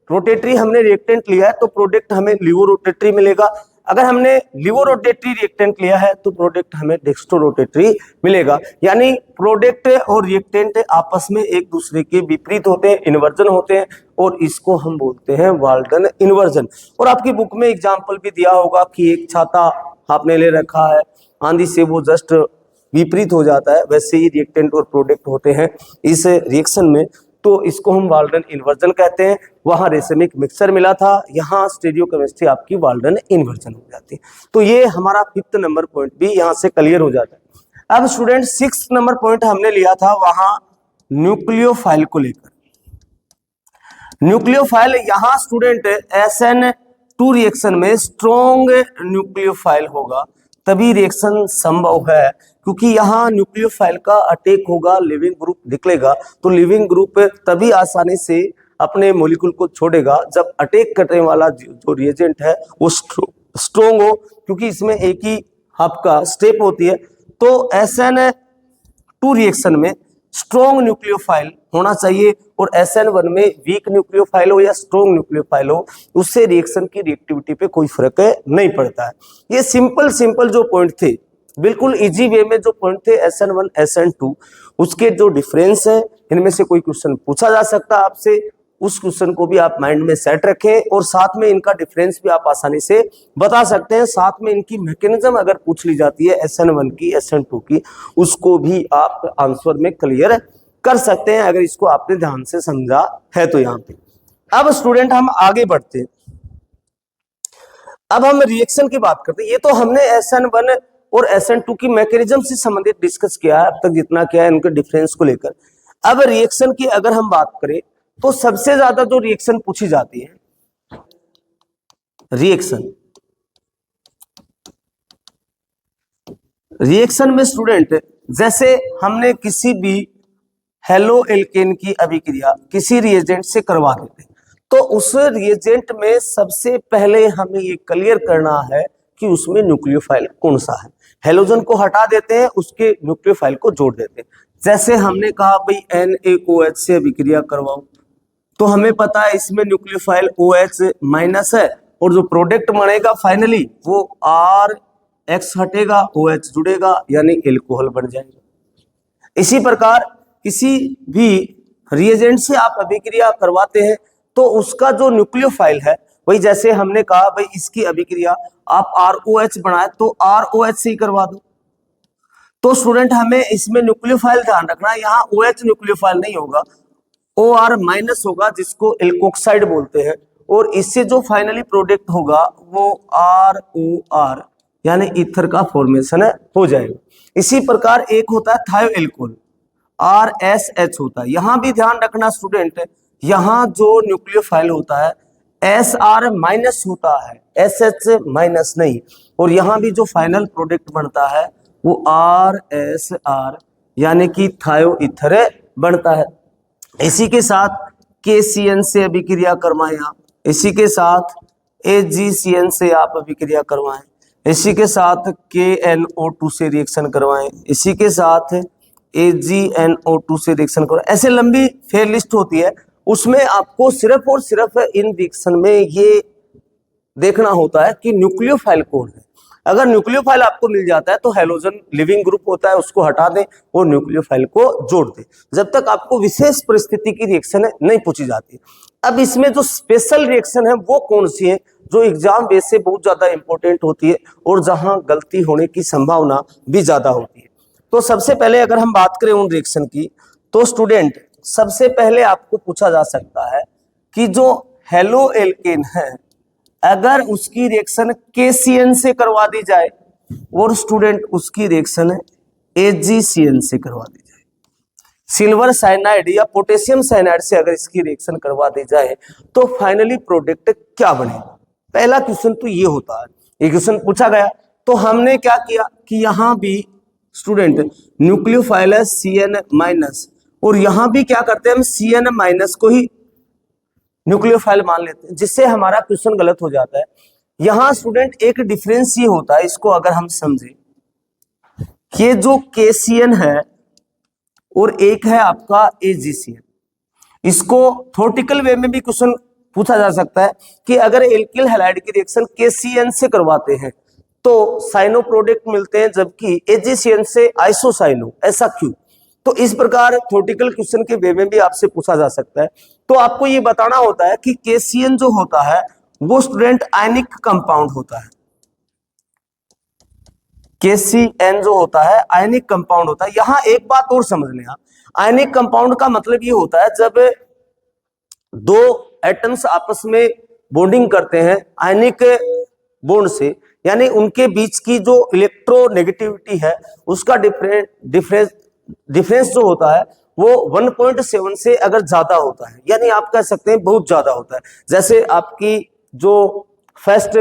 Speaker 1: रोटेटरी हमने रिएक्टेंट लिया है तो प्रोडक्ट हमें लिवोरोटेटरी मिलेगा। अगर हमने लिवोरोटेटरी रिएक्टेंट लिया है तो प्रोडक्ट हमें डेक्स्ट्रोरोटेटरी मिलेगा। यानी प्रोडक्ट और रिएक्टेंट आपस में एक दूसरे के विपरीत होते हैं, इन्वर्जन होते हैं, और इसको हम बोलते हैं वाल्डन इन्वर्जन। और आपकी बुक में एग्जांपल भी दिया होगा कि एक छाता आपने ले रखा है, आंधी से वो जस्ट विपरीत हो जाता है, वैसे ही रिएक्टेंट और प्रोडक्ट होते हैं इस रिएक्शन में, तो इसको हम वाल्डन इन्वर्जन कहते हैं। वहां रेसिमिक मिक्सचर मिला था, यहाँ स्टेरियोकेमिस्ट्री आपकी वाल्डन इन्वर्जन हो जाती है। तो ये हमारा फिफ्थ नंबर पॉइंट भी यहाँ से क्लियर हो जाता है। अब स्टूडेंट सिक्स्थ नंबर पॉइंट हमने लिया था वहां न्यूक्लियोफाइल को लेकर। न्यूक्लियोफाइल यहाँ स्टूडेंट SN2 रिएक्शन में स्ट्रॉन्ग न्यूक्लियोफाइल होगा तभी रिएक्शन संभव है, क्योंकि यहाँ न्यूक्लियोफाइल का अटैक होगा, लिविंग ग्रुप निकलेगा, तो लिविंग ग्रुप तभी आसानी से अपने मॉलिक्यूल को छोड़ेगा जब अटैक करने वाला जो रिएजेंट है वो स्ट्रॉन्ग हो, क्योंकि इसमें एक ही आपका स्टेप होती है। तो SN2 रिएक्शन में स्ट्रॉन्ग न्यूक्लियोफाइल होना चाहिए, और SN1 में वीक न्यूक्लियोफाइल हो या स्ट्रॉन्ग न्यूक्लियोफाइल हो, उससे रिएक्शन की रिएक्टिविटी पे कोई फर्क नहीं पड़ता है। ये सिंपल जो पॉइंट थे, बिल्कुल इजी वे में जो पॉइंट थे SN1 SN2, उसके जो डिफरेंस है, इनमें से कोई क्वेश्चन पूछा जा सकता है आपसे, उस क्वेश्चन को भी आप माइंड में सेट रखें, और साथ में इनका डिफरेंस भी आप आसानी से बता सकते हैं। साथ में इनकी मैकेनिज्म अगर पूछ ली जाती है SN1 की SN2 की, उसको भी आप आंसर में क्लियर कर सकते हैं अगर इसको आपने ध्यान से समझा है तो। यहाँ पे अब स्टूडेंट हम आगे बढ़ते हैं। अब हम रिएक्शन की बात करते हैं। ये तो हमने SN1 और SN2 की मैकेनिज्म से संबंधित डिस्कस किया है, अब तक जितना किया है इनके डिफरेंस को लेकर। अब रिएक्शन की अगर हम बात करें तो सबसे ज्यादा जो रिएक्शन पूछी जाती है, रिएक्शन में स्टूडेंट जैसे हमने किसी भी हेलो एल्केन की अभिक्रिया किसी रिएजेंट से करवा देते हैं, तो उस रिएजेंट में सबसे पहले हमें ये क्लियर करना है कि उसमें न्यूक्लियोफाइल कौन सा है। हेलोजन को हटा देते हैं, उसके न्यूक्लियोफाइल को जोड़ देते हैं। जैसे हमने कहा भाई NaOH से अभिक्रिया करवाओ, तो हमें पता है इसमें न्यूक्लियोफाइल OH माइनस है, और जो प्रोडक्ट बनेगा फाइनली वो RH हटेगा, OH जुड़ेगा, यानी एल्कोहल बन जाएगा। इसी प्रकार किसी भी रिएजेंट से आप अभिक्रिया करवाते हैं तो उसका जो न्यूक्लियोफाइल है, वही जैसे हमने कहा भाई इसकी अभिक्रिया आप ROH बनाए तो ROH से ही करवा दो। तो स्टूडेंट हमें इसमें न्यूक्लियोफाइल ध्यान रखना है, यहाँ OH न्यूक्लियोफाइल नहीं होगा, OR माइनस होगा जिसको एल्कोक्साइड बोलते हैं, और इससे जो फाइनली प्रोडक्ट होगा वो ROR यानी ईथर का फॉर्मेशन हो जाएगा। इसी प्रकार एक होता है थायो एल्कोहल, RSH होता है। यहां भी ध्यान रखना स्टूडेंट, यहां जो न्यूक्लियोफाइल होता है SR माइनस होता है, SH माइनस नहीं, और यहां भी जो फाइनल प्रोडक्ट बनता है वो RSR यानी कि थायो ईथर बनता है। इसी के साथ KCN से अभिक्रिया करवाएं आप, इसी के साथ AgCN से आप अभिक्रिया करवाएं, इसी के साथ KNO2 से रिएक्शन करवाएं, इसी के साथ AgNO2 से रिएक्शन करवाएं। ऐसे लंबी फेयर लिस्ट होती है, उसमें आपको सिर्फ और सिर्फ इन रिएक्शन में ये देखना होता है कि न्यूक्लियोफाइल कौन है। अगर न्यूक्लियोफाइल आपको मिल जाता है तो हेलोजन लिविंग ग्रुप होता है, उसको हटा दें और न्यूक्लियोफाइल को जोड़ दें, जब तक आपको विशेष परिस्थिति की रिएक्शन नहीं पूछी जाती। अब इसमें जो स्पेशल रिएक्शन है वो कौन सी है, जो एग्जाम बेस से बहुत ज्यादा इंपॉर्टेंट होती है और जहां गलती होने की संभावना भी ज्यादा होती है। तो सबसे पहले अगर हम बात करें उन रिएक्शन की, तो स्टूडेंट सबसे पहले आपको पूछा जा सकता है कि जो हेलो एल्केन है अगर उसकी रिएक्शन KCN से करवा दी जाए और स्टूडेंट उसकी रिएक्शन AgCN से करवा दी जाए, सिल्वर साइनाइड या पोटेशियम साइनाइड से अगर इसकी रिएक्शन करवा दी जाए तो फाइनली प्रोडक्ट क्या बनेगा। पहला क्वेश्चन तो ये होता है, ये क्वेश्चन पूछा गया। तो हमने क्या किया कि यहां भी स्टूडेंट न्यूक्लियोफाइल है CN माइनस, और यहां भी क्या करते हैं हम CN माइनस को ही न्यूक्लियोफाइल मान लेते हैं, जिससे हमारा क्वेश्चन गलत हो जाता है। यहां स्टूडेंट एक डिफरेंस ये होता है, इसको अगर हम समझे कि जो KCN है और एक है आपका AgCN, इसको थ्योरेटिकल वे में भी क्वेश्चन पूछा जा सकता है कि अगर एल्किल हैलाइड की रिएक्शन KCN से करवाते हैं तो साइनो प्रोडक्ट मिलते हैं, जबकि AgCN से आइसोसाइनो, ऐसा क्यों। तो इस प्रकार थ्योरेटिकल क्वेश्चन के वे में भी आपसे पूछा जा सकता है। तो आपको ये बताना होता है कि KCN जो होता है वो स्टूडेंट आयनिक कंपाउंड होता है, KCN जो होता है आयनिक कंपाउंड होता है। यहां एक बात और समझ लें आप, आयनिक कंपाउंड का मतलब ये होता है जब दो एटम्स आपस में बॉन्डिंग करते हैं आयनिक बॉन्ड से, यानी उनके बीच की जो इलेक्ट्रोनेगेटिविटी है उसका डिफरेंस जो होता है वो 1.7 से अगर ज्यादा होता है, यानी आप कह सकते हैं बहुत ज्यादा होता है। जैसे आपकी जो फर्स्ट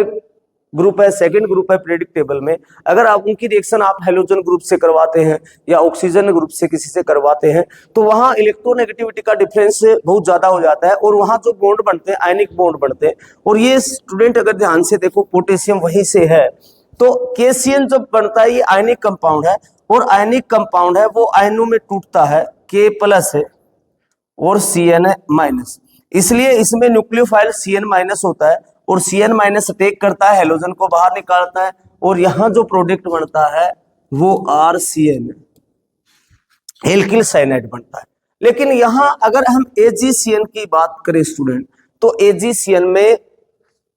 Speaker 1: ग्रुप है, सेकंड ग्रुप है पीरियोडिक टेबल में, अगर आप उनकी रिएक्शन आप हेलोजन ग्रुप से करवाते हैं या ऑक्सीजन ग्रुप से किसी से करवाते हैं तो वहां इलेक्ट्रोनेगेटिविटी का डिफरेंस बहुत ज्यादा हो जाता है और वहां जो बॉन्ड बनते हैं आयनिक बॉन्ड बनते हैं। और ये स्टूडेंट अगर ध्यान से देखो पोटेशियम वहीं से है, तो KCN जब बनता है ये आयनिक कंपाउंड है, और आयनिक कंपाउंड है वो आयनों में टूटता है K प्लस और CN माइनस, इसलिए इसमें न्यूक्लियोफाइल CN माइनस होता है और CN माइनस अटैक करता है, हेलोजन को बाहर निकालता है, और यहां जो प्रोडक्ट बनता है वो RCN एल्किल साइनाइड बनता है। लेकिन यहां अगर हम AgCN की बात करें स्टूडेंट, तो AgCN में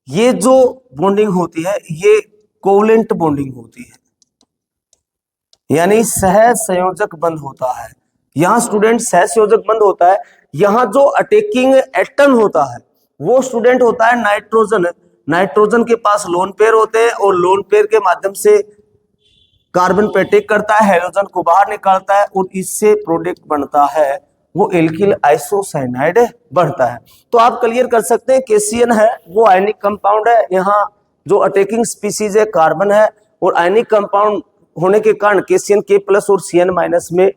Speaker 1: ये जो बॉन्डिंग होती है ये कोवलेंट बॉन्डिंग होती है, यानी सहसंयोजक बंध होता है। यहां स्टूडेंट सहसंयोजक बंध होता है। यहां जो अटैकिंग एटम होता है वो स्टूडेंट होता है नाइट्रोजन। नाइट्रोजन के पास लोन पेयर होते हैं और लोन पेयर के माध्यम से कार्बन पे अटैक करता है, हेलोजन को बाहर निकालता है और इससे प्रोडक्ट बनता है वो एल्किल आइसोसाइनाइड बनता है। तो आप क्लियर कर सकते हैं KCN है वो आयनिक कंपाउंड है, यहाँ जो अटैकिंग स्पीसीज है कार्बन है, और आयनिक कंपाउंड होने के कारण KCN K प्लस और CN माइनस में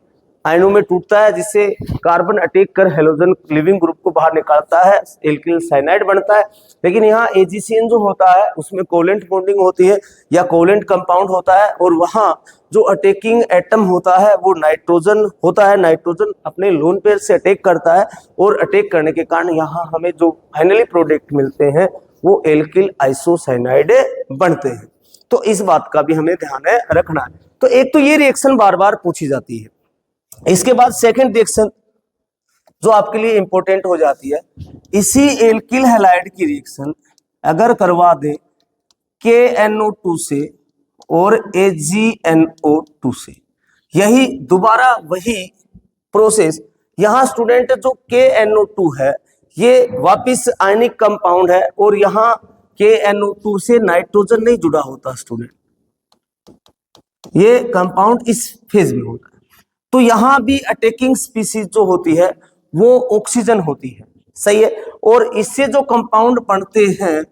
Speaker 1: आयनों में टूटता है, जिससे कार्बन अटैक कर हेलोजन लिविंग ग्रुप को बाहर निकालता है, एल्किल साइनाइड बनता है। लेकिन यहाँ AgCN जो होता है उसमें कोवेलेंट बॉन्डिंग होती है या कोवेलेंट कंपाउंड होता है, और वहाँ जो अटैकिंग एटम होता है वो नाइट्रोजन होता है। नाइट्रोजन अपने लोन पेयर से अटैक करता है, और अटैक करने के कारण यहाँ हमें जो फाइनली प्रोडक्ट मिलते हैं वो एल्किल आइसोसाइनाइड बनते हैं। तो इस बात का भी हमें ध्यान रखना है। तो एक तो ये रिएक्शन बार बार पूछी जाती है। इसके बाद सेकंड रिएक्शन जो आपके लिए इंपॉर्टेंट हो जाती है, इसी एल्किल हैलाइड की रिएक्शन अगर करवा दे KNO2 से और AgNO2 से, यही दोबारा वही प्रोसेस। यहाँ स्टूडेंट जो KNO2 है ये वापिस आयनिक कंपाउंड है, और यहाँ KNO2 से नाइट्रोजन नहीं जुड़ा होता स्टूडेंट, ये कंपाउंड इस फेज में होता है। तो यहां भी अटैकिंग स्पीसीज जो होती है वो ऑक्सीजन होती है, सही है। और इससे जो कंपाउंड बनते हैं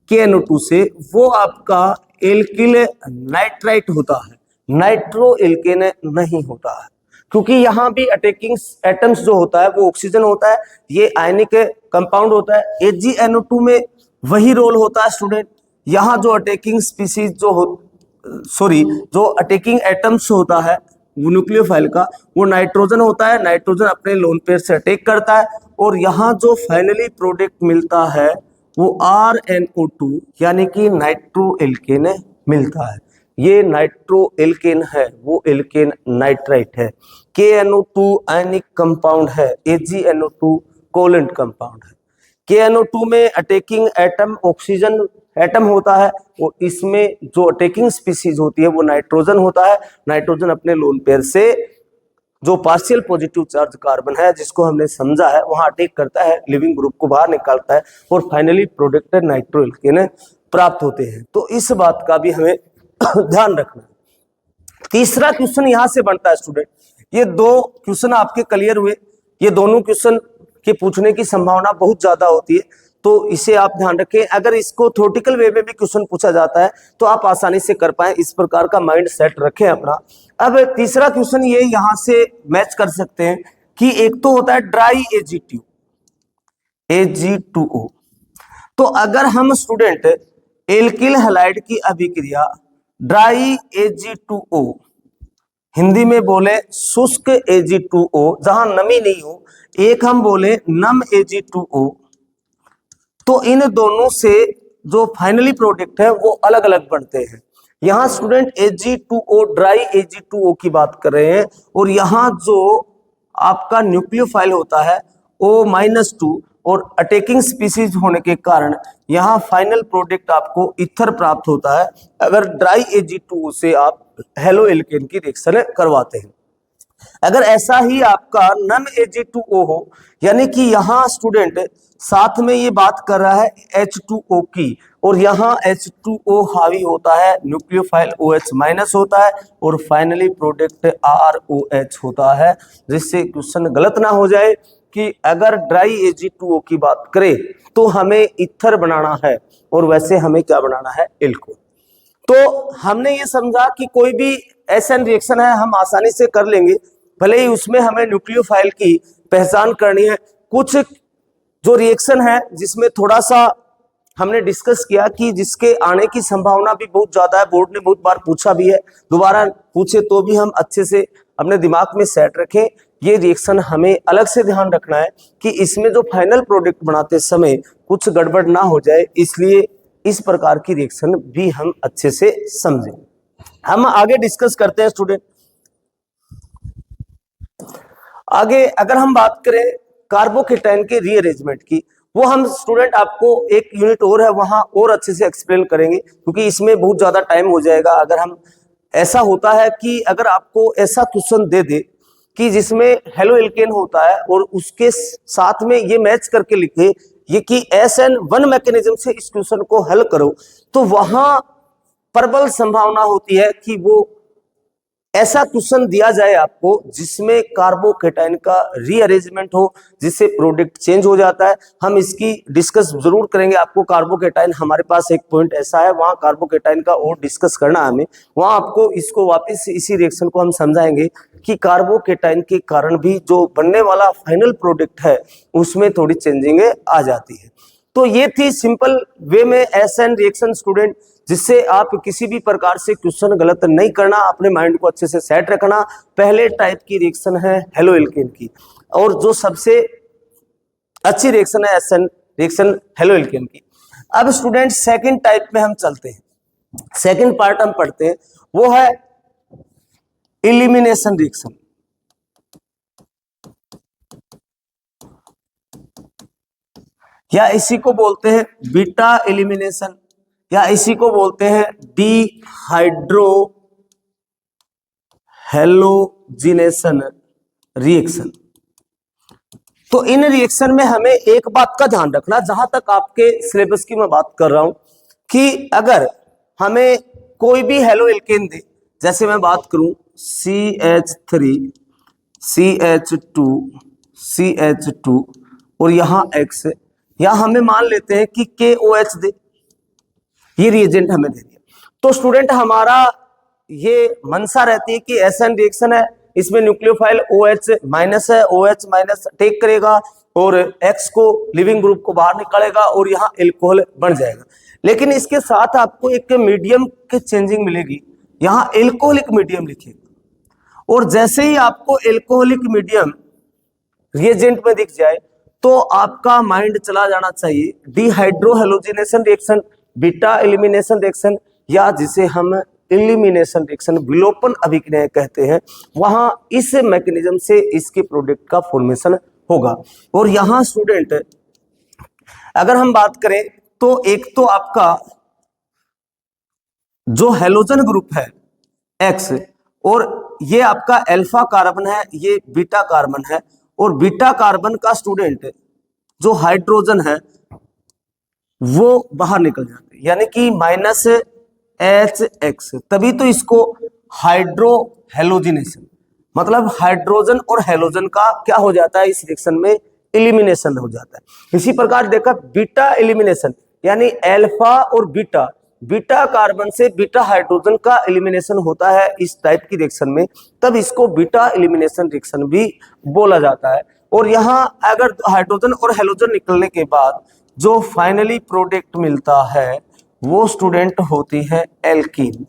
Speaker 1: KNO2 से, वो आपका एल्किल नाइट्राइट होता है, नाइट्रो एल्केन नहीं होता है, क्योंकि यहाँ भी अटैकिंग एटम्स जो होता है वो ऑक्सीजन होता है, ये आयनिक कंपाउंड होता है। AgNO2 में वही रोल होता है स्टूडेंट। यहाँ जो अटैकिंग स्पीसीज जो अटैकिंग एटम्स होता है वो न्यूक्लियोफाइल का, वो नाइट्रोजन होता है। नाइट्रोजन अपने लोन पेयर से अटैक करता है, और यहाँ जो फाइनली प्रोडक्ट मिलता है वो RNO2 यानी कि नाइट्रो एल्केन मिलता है। ये नाइट्रो एल्केन है, वो एल्केन नाइट्राइट है। KNO2 आयनिक कंपाउंड है, AgNO2 कोवेलेंट कंपाउंड है। KNO2 में अटैकिंग एटम ऑक्सीजन एटम होता है, और इसमें जो अटैकिंग स्पीसीज होती है वो नाइट्रोजन होता है। नाइट्रोजन अपने लोन पेयर से जो पार्शियल पॉजिटिव चार्ज कार्बन है जिसको हमने समझा है वहां अटैक करता है, लिविंग ग्रुप को बाहर निकालता है, और फाइनली प्रोडक्ट नाइट्रो एल्केन प्राप्त होते हैं। तो इस बात का भी हमें ध्यान रखना है। तीसरा क्वेश्चन यहां से बनता है स्टूडेंट, ये दो क्वेश्चन आपके क्लियर हुए, ये दोनों क्वेश्चन के पूछने की संभावना बहुत ज्यादा होती है, तो इसे आप ध्यान रखें। अगर इसको थ्योरेटिकल वे में भी क्वेश्चन पूछा जाता है तो आप आसानी से कर पाए, इस प्रकार का माइंड सेट रखें अपना। अब तीसरा क्वेश्चन ये यहां से मैच कर सकते हैं कि एक तो होता है ड्राई Ag2O। तो अगर हम स्टूडेंट एल्किल हैलाइड की अभिक्रिया ड्राई Ag2O, हिंदी में बोले शुष्क Ag2O, जहां नमी नहीं हो, एक हम बोले नम Ag2O, तो इन दोनों से जो फाइनली प्रोडक्ट है वो अलग अलग बनते हैं। यहां स्टूडेंट Ag2O ड्राई Ag2O की बात कर रहे हैं, और यहां जो आपका न्यूक्लियोफाइल होता है O-2, और अटैकिंग स्पीसीज होने के कारण यहां फाइनल प्रोडक्ट आपको ईथर प्राप्त होता है अगर ड्राई Ag2O से आप हेलो एल्केन की रिएक्शन करवाते हैं। अगर ऐसा ही आपका नन Ag2O हो, यानी कि यहां स्टूडेंट साथ में ये बात कर रहा है H2O की, और यहाँ H2O हावी होता है, न्यूक्लियोफाइल OH- होता है, और फाइनली प्रोडक्ट ROH होता है। जिससे क्वेश्चन गलत ना हो जाए कि अगर ड्राई Ag2O की बात करें तो हमें ईथर बनाना है, और वैसे हमें क्या बनाना है, एल्कोहल। तो हमने ये समझा कि कोई भी एसएन रिएक्शन है हम आसानी से कर लेंगे, भले ही उसमें हमें न्यूक्लियोफाइल की पहचान करनी है। कुछ जो रिएक्शन है जिसमें थोड़ा सा हमने डिस्कस किया कि जिसके आने की संभावना भी बहुत ज्यादा है, बोर्ड ने बहुत बार पूछा भी है, दोबारा पूछे तो भी हम अच्छे से अपने दिमाग में सेट रखें। ये रिएक्शन हमें अलग से ध्यान रखना है कि इसमें जो फाइनल प्रोडक्ट बनाते समय कुछ गड़बड़ ना हो जाए, इसलिए इस प्रकार की रिएक्शन भी हम अच्छे से समझें। हम आगे डिस्कस करते हैं स्टूडेंट। आगे अगर हम बात करें कार्बोकेटाइन के रीअरेंजमेंट की, वो हम स्टूडेंट आपको एक यूनिट और है वहां और अच्छे से एक्सप्लेन करेंगे, क्योंकि इसमें बहुत ज्यादा टाइम हो जाएगा। अगर हम ऐसा होता है कि अगर आपको ऐसा क्वेश्चन दे दे कि जिसमें हेलो एल्केन होता है और उसके साथ में ये मैच करके लिखे ये कि SN1 मैकेनिज्म से इस क्वेश्चन को हल करो, तो वहां प्रबल संभावना होती है कि वो ऐसा क्वेश्चन दिया जाए आपको जिसमें कार्बोकेटाइन का रीअरेंजमेंट हो, जिससे प्रोडक्ट चेंज हो जाता है, हम इसकी डिस्कस जरूर करेंगे। आपको कार्बोकेटाइन, हमारे पास एक पॉइंट ऐसा है वहां कार्बोकेटाइन का और डिस्कस करना है हमें, वहां आपको इसको वापस इसी रिएक्शन को हम समझाएंगे कि कार्बोकेटाइन के कारण भी जो बनने वाला फाइनल प्रोडक्ट है उसमें थोड़ी चेंजिंग आ जाती है। तो ये थी सिंपल वे में एसएन रिएक्शन स्टूडेंट, जिससे आप किसी भी प्रकार से क्वेश्चन गलत नहीं करना, अपने माइंड को अच्छे से सेट रखना। पहले टाइप की रिएक्शन है हेलो एल्केन की, और जो सबसे अच्छी रिएक्शन है एसएन रिएक्शन हेलो एल्केन की। अब स्टूडेंट सेकंड टाइप में हम चलते हैं, सेकंड पार्ट हम पढ़ते हैं, वो है एलिमिनेशन रिएक्शन। या इसी को बोलते हैं बीटा एलिमिनेशन, या इसी को बोलते हैं डिहाइड्रो हैलोजिनेशन रिएक्शन। तो इन रिएक्शन में हमें एक बात का ध्यान रखना, जहां तक आपके सिलेबस की मैं बात कर रहा हूं, कि अगर हमें कोई भी हेलो एल्केन दे, जैसे मैं बात करूं CH3 CH2 CH2 और यहां X, या हमें मान लेते हैं कि KOH दे, ये रिएजेंट हमें दे दिया, तो स्टूडेंट हमारा ये मंशा रहती है कि एसएन रिएक्शन है, इसमें न्यूक्लियोफाइल OH माइनस है, OH माइनस टेक करेगा और X को लिविंग ग्रुप को बाहर निकालेगा और यहाँ एल्कोहल बन जाएगा। लेकिन इसके साथ आपको एक मीडियम की चेंजिंग मिलेगी, यहाँ एल्कोहलिक मीडियम लिखेगा, और जैसे ही आपको एल्कोहलिक मीडियम रिएजेंट में दिख जाए तो आपका माइंड चला जाना चाहिए dehydro halogenation reaction, beta elimination reaction, या जिसे हम एलिमिनेशन रिएक्शन विलोपन अभिक्रिया कहते हैं, वहां इस मैकेनिज्म से इसके प्रोडक्ट का फॉर्मेशन होगा। और यहां स्टूडेंट अगर हम बात करें तो एक तो आपका जो हैलोजन ग्रुप है X, और ये आपका अल्फा कार्बन है, ये बीटा कार्बन है, और बीटा कार्बन का स्टूडेंट जो हाइड्रोजन है वो बाहर निकल जाते हैं, यानी कि -HX, तभी तो इसको हाइड्रो हैलोजिनेशन, मतलब हाइड्रोजन और हैलोजन का क्या हो जाता है, इस रिएक्शन में एलिमिनेशन हो जाता है। इसी प्रकार देखा बीटा एलिमिनेशन, यानी अल्फा और बीटा, बीटा कार्बन से बीटा हाइड्रोजन का एलिमिनेशन होता है इस टाइप की रिएक्शन में, तब इसको बीटा एलिमिनेशन रिएक्शन भी बोला जाता है। और यहाँ अगर हाइड्रोजन और हैलोजन निकलने के बाद जो फाइनली प्रोडक्ट मिलता है वो स्टूडेंट होती है एल्कीन,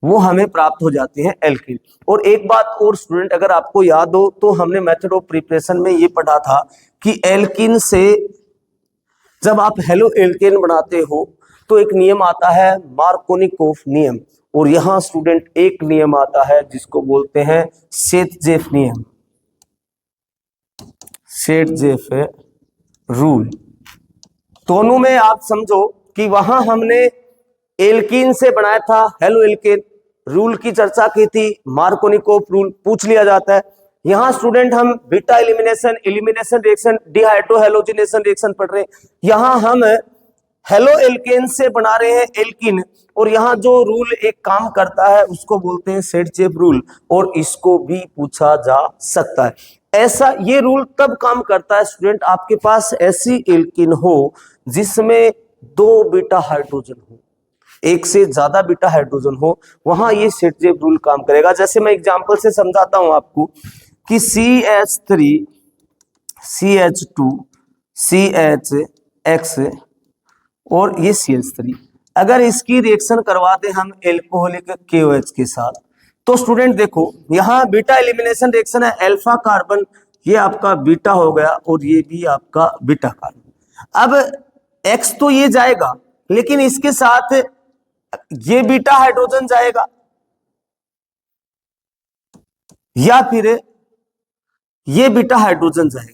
Speaker 1: वो हमें प्राप्त हो जाती है एल्कीन। और एक बात और स्टूडेंट अगर आपको याद हो तो हमने मेथड ऑफ प्रिपरेशन में ये पढ़ा था कि एल्कीन से जब आप हेलो एल्केन बनाते हो तो एक नियम आता है मार्कोनिकोफ नियम, और यहां स्टूडेंट एक नियम आता है जिसको बोलते हैं सेट-जेफ नियम, सेट-जेफ रूल। दोनों में आप समझो कि वहां हमने एल्कीन से बनाया था हेलो एल्केन, रूल की चर्चा की थी, मार्कोनिकोफ रूल पूछ लिया जाता है। यहां स्टूडेंट हम beta elimination, elimination reaction, dehydro halogenation reaction पढ़ रहे हैं, यहां हम हेलो एल्केन से बना रहे हैं एल्कीन, और यहाँ जो रूल एक काम करता है उसको बोलते हैं सेट-जेफ रूल, और इसको भी पूछा जा सकता है। ऐसा ये रूल तब काम करता है स्टूडेंट आपके पास ऐसी एल्कीन हो जिसमें 2 बीटा हाइड्रोजन हो, एक से ज्यादा बीटा हाइड्रोजन हो, वहां ये सेट-जेफ रूल काम करेगा। जैसे मैं एग्जांपल से समझाता हूं आपको कि CH3 CH2 CHX और ये CH3, अगर इसकी रिएक्शन करवाते हम एल्कोहलिक KOH के साथ, तो स्टूडेंट देखो यहाँ बीटा एलिमिनेशन रिएक्शन है, अल्फा कार्बन ये आपका बीटा हो गया और ये भी आपका बीटा कार्बन। अब X तो ये जाएगा, लेकिन इसके साथ ये बीटा हाइड्रोजन जाएगा, या फिर ये बीटा हाइड्रोजन जाएगा।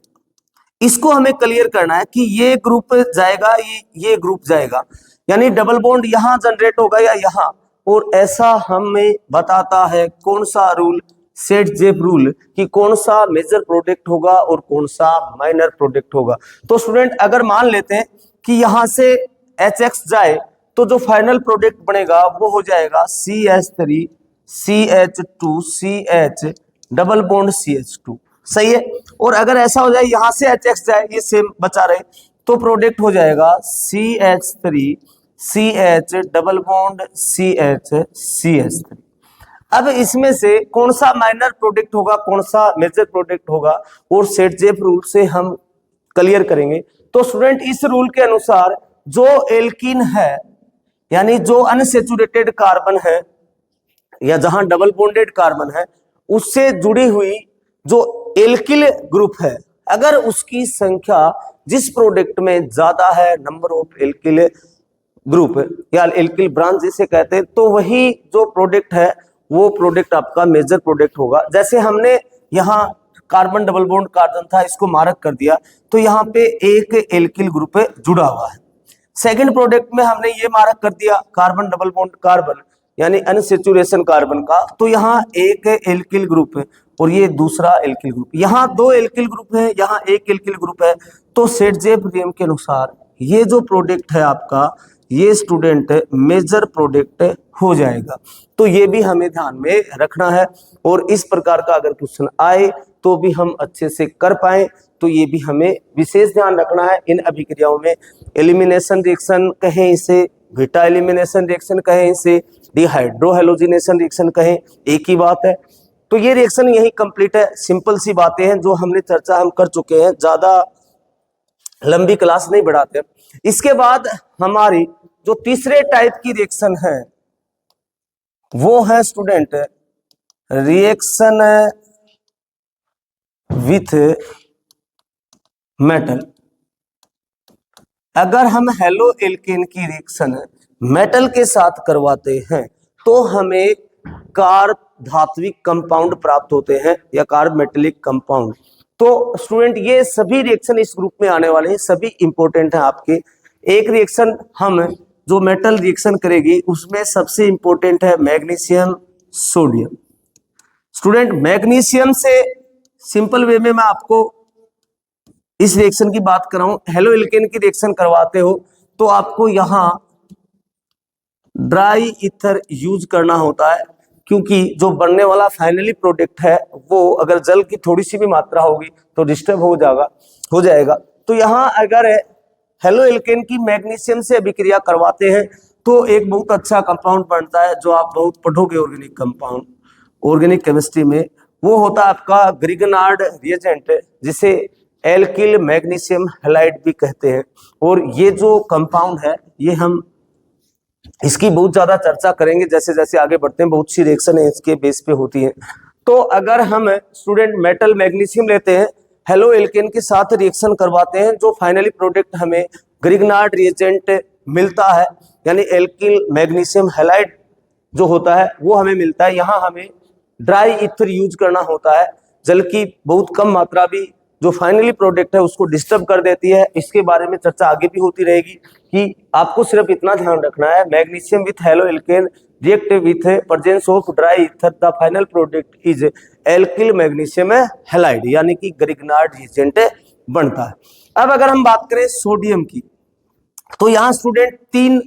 Speaker 1: इसको हमें क्लियर करना है कि ये ग्रुप जाएगा, ये ग्रुप जाएगा, यानी डबल बॉन्ड यहां जनरेट होगा या यहां, और ऐसा हमें बताता है कौन सा रूल, सेट-जेफ रूल, कि कौन सा मेजर प्रोडक्ट होगा और कौन सा माइनर प्रोडक्ट होगा। तो स्टूडेंट अगर मान लेते हैं कि यहां से HX जाए तो जो फाइनल प्रोडक्ट बनेगा वो हो जाएगा CH3 CH2CH double bond CH2, सही है। और अगर ऐसा हो जाए यहां से HX जाए, ये सेम बचा रहे, तो प्रोडक्ट हो जाएगा CH3CH डबल बॉन्ड CH अब इसमें से कौन सा माइनर प्रोडक्ट होगा, कौन सा मेजर प्रोडक्ट होगा, और सेट-जेफ रूल से हम क्लियर करेंगे। तो स्टूडेंट इस रूल के अनुसार जो एल्कीन है, यानी जो अनसैचुरेटेड कार्बन है या जहां डबल बॉन्डेड कार्बन है, उससे जुड़ी हुई जो एल्किल ग्रुप है, अगर उसकी संख्या जिस प्रोडक्ट में ज्यादा है, नंबर ऑफ एल्किल ग्रुप या एल्किल ब्रांच जिसे कहते हैं, तो वही जो प्रोडक्ट है वो प्रोडक्ट आपका मेजर प्रोडक्ट होगा। जैसे हमने यहाँ कार्बन डबल बॉन्ड कार्बन था, इसको मार्क कर दिया, तो यहाँ पे एक एल्किल ग्रुप जुड़ा हुआ है। सेकंड प्रोडक्ट में हमने ये मार्क कर दिया कार्बन डबल बॉन्ड कार्बन यानी अनसैचुरेशन कार्बन का, तो यहाँ एक एल्किल ग्रुप है और ये दूसरा एल्किल ग्रुप, यहाँ दो एल्किल ग्रुप है, यहाँ एक एल्किल ग्रुप है। तो सेट-जेफ नियम के अनुसार ये जो प्रोडक्ट है आपका, ये स्टूडेंट मेजर प्रोडक्ट हो जाएगा। तो ये भी हमें ध्यान में रखना है, और इस प्रकार का अगर क्वेश्चन आए तो भी हम अच्छे से कर पाए, तो ये भी हमें विशेष ध्यान रखना है। इन अभिक्रियाओं में एलिमिनेशन रिएक्शन कहें इसे, बीटा एलिमिनेशन रिएक्शन कहें इसे, डिहाइड्रोहेलोजिनेशन रिएक्शन कहें, एक ही बात है। तो ये रिएक्शन यही कंप्लीट है, सिंपल सी बातें हैं जो हमने चर्चा हम कर चुके हैं, ज्यादा लंबी क्लास नहीं बढ़ाते। इसके बाद हमारी जो तीसरे टाइप की रिएक्शन है वो है स्टूडेंट रिएक्शन विथ मेटल। अगर हम हेलो एल्केन की रिएक्शन मेटल के साथ करवाते हैं तो हमें कार्ब धात्विक कंपाउंड प्राप्त होते हैं या कार्ब मेटेलिक कंपाउंड। तो स्टूडेंट ये सभी रिएक्शन इस ग्रुप में आने वाले हैं, सभी इंपॉर्टेंट हैं आपके। एक रिएक्शन हम जो मेटल रिएक्शन करेगी उसमें सबसे इंपॉर्टेंट है मैग्नीशियम सोडियम। स्टूडेंट मैग्नीशियम से सिंपल वे में मैं आपको इस रिएक्शन की बात कर रहा हूं। हेलो एल्केन की रिएक्शन करवाते हो तो आपको यहां ड्राई ईथर यूज करना होता है, क्योंकि जो बनने वाला फाइनली प्रोडक्ट है वो अगर जल की थोड़ी सी भी मात्रा होगी तो डिस्टर्ब हो जाएगा। तो यहाँ अगर हेलो एल्केन की मैग्नीशियम से अभिक्रिया करवाते हैं तो एक बहुत अच्छा कंपाउंड बनता है जो आप बहुत पढ़ोगे ऑर्गेनिक कंपाउंड, ऑर्गेनिक केमिस्ट्री में, वो होता है आपका ग्रिगनार्ड रिएजेंट, जिसे एल्किल मैग्नीशियम हैलाइड भी कहते हैं। और ये जो कंपाउंड है ये हम इसकी बहुत ज्यादा चर्चा करेंगे जैसे जैसे आगे बढ़ते हैं, बहुत सी रिएक्शन है इसके बेस पे होती है। तो अगर हम स्टूडेंट मेटल मैग्नीशियम लेते हैं, हेलो एल्केन के साथ रिएक्शन करवाते हैं, जो फाइनली प्रोडक्ट हमें ग्रिगनार्ड रिएजेंट मिलता है, यानी एल्किल मैग्नीशियम हैलाइड जो होता है वो हमें मिलता है। यहाँ हमें ड्राई ईथर यूज करना होता है, जल की बहुत कम मात्रा भी जो फाइनली प्रोडक्ट है उसको डिस्टर्ब कर देती है। इसके बारे में चर्चा आगे भी होती रहेगी कि आपको सिर्फ इतना ध्यान रखना है, magnesium with halo alkane react with presence of dry ether, the final product is alkyl magnesium halide, यानी कि ग्रिगनार्ड रिएजेंट बनता है। अब अगर हम बात करें सोडियम की, तो यहाँ स्टूडेंट तीन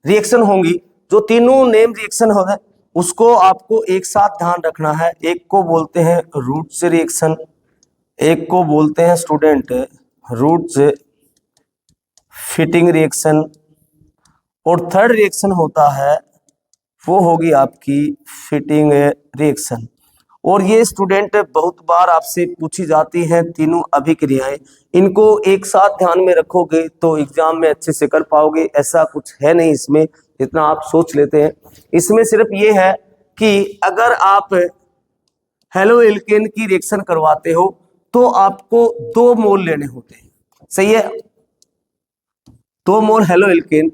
Speaker 1: रिएक्शन होंगी, जो तीनों नेम रिएक्शन होगा उसको आपको एक साथ ध्यान रखना है। एक को बोलते हैं रूट्स रिएक्शन, एक को बोलते हैं स्टूडेंट रूट्स फिटिंग रिएक्शन, और थर्ड रिएक्शन होता है वो होगी आपकी फिटिंग रिएक्शन। और ये स्टूडेंट बहुत बार आपसे पूछी जाती हैं तीनों अभिक्रियाएं, इनको एक साथ ध्यान में रखोगे तो एग्जाम में अच्छे से कर पाओगे। ऐसा कुछ है नहीं इसमें जितना आप सोच लेते हैं। इसमें सिर्फ ये है कि अगर आप हेलो एल्केन की रिएक्शन करवाते हो तो आपको 2 मोल लेने होते हैं, सही है। 2 मोल हेलो एल्केन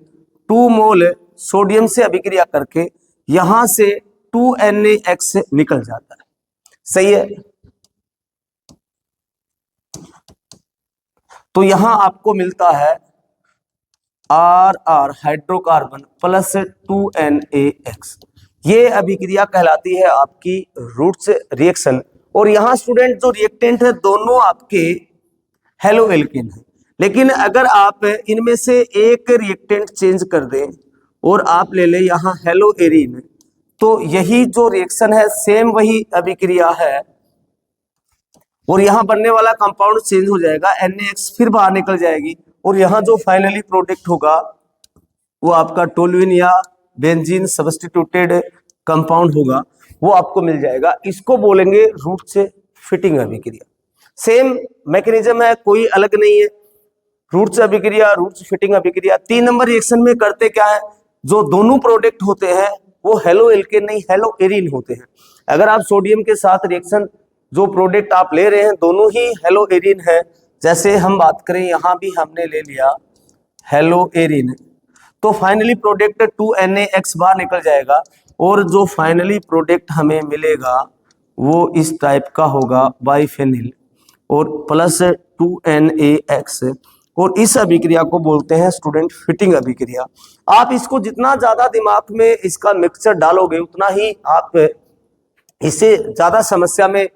Speaker 1: 2 मोल सोडियम से अभिक्रिया करके यहां से 2NaX निकल जाता है, सही है। तो यहां आपको मिलता है RR हाइड्रोकार्बन प्लस 2NaX। ये अभिक्रिया कहलाती है आपकी रूट्स रिएक्शन। और यहां स्टूडेंट जो रिएक्टेंट है दोनों आपके हेलो एल्केन है, लेकिन अगर आप इनमें से एक रिएक्टेंट चेंज कर दें और आप ले लें यहां हेलो एरीन, तो यही जो रिएक्शन है सेम वही अभिक्रिया है, और यहां बनने वाला कंपाउंड चेंज हो जाएगा, NaX फिर बाहर निकल जाएगी, और यहां जो फाइनली प्रोडक्ट होगा वो आपका टोल्यूइन या बेंजीन सब्स्टिट्यूटेड कंपाउंड होगा, वो आपको मिल जाएगा। इसको बोलेंगे रूट से फिटिंग अभिक्रिया। सेम मैकेनिज्म है, कोई अलग नहीं है। रूट से अभिक्रिया, रूट से फिटिंग अभिक्रिया। 3 नंबर रिएक्शन में करते क्या है, जो दोनों प्रोडक्ट होते हैं वो हेलो एल्केन नहीं हेलो एरीन होते हैं। अगर आप सोडियम के साथ रिएक्शन जो प्रोडक्ट आप ले रहे हैं दोनों ही हेलो एरीन है, जैसे हम बात करें यहां भी हमने ले लिया हेलो एरीन, तो फाइनली प्रोडक्ट 2NaX बाहर निकल जाएगा, और जो फाइनली प्रोडक्ट हमें मिलेगा वो इस टाइप का होगा बाइफेनिल और प्लस 2NaX, और इस अभिक्रिया को बोलते हैं स्टूडेंट फिटिंग अभिक्रिया। आप इसको जितना ज्यादा दिमाग में इसका मिक्सचर डालोगे उतना ही आप इससे ज्यादा समस्या में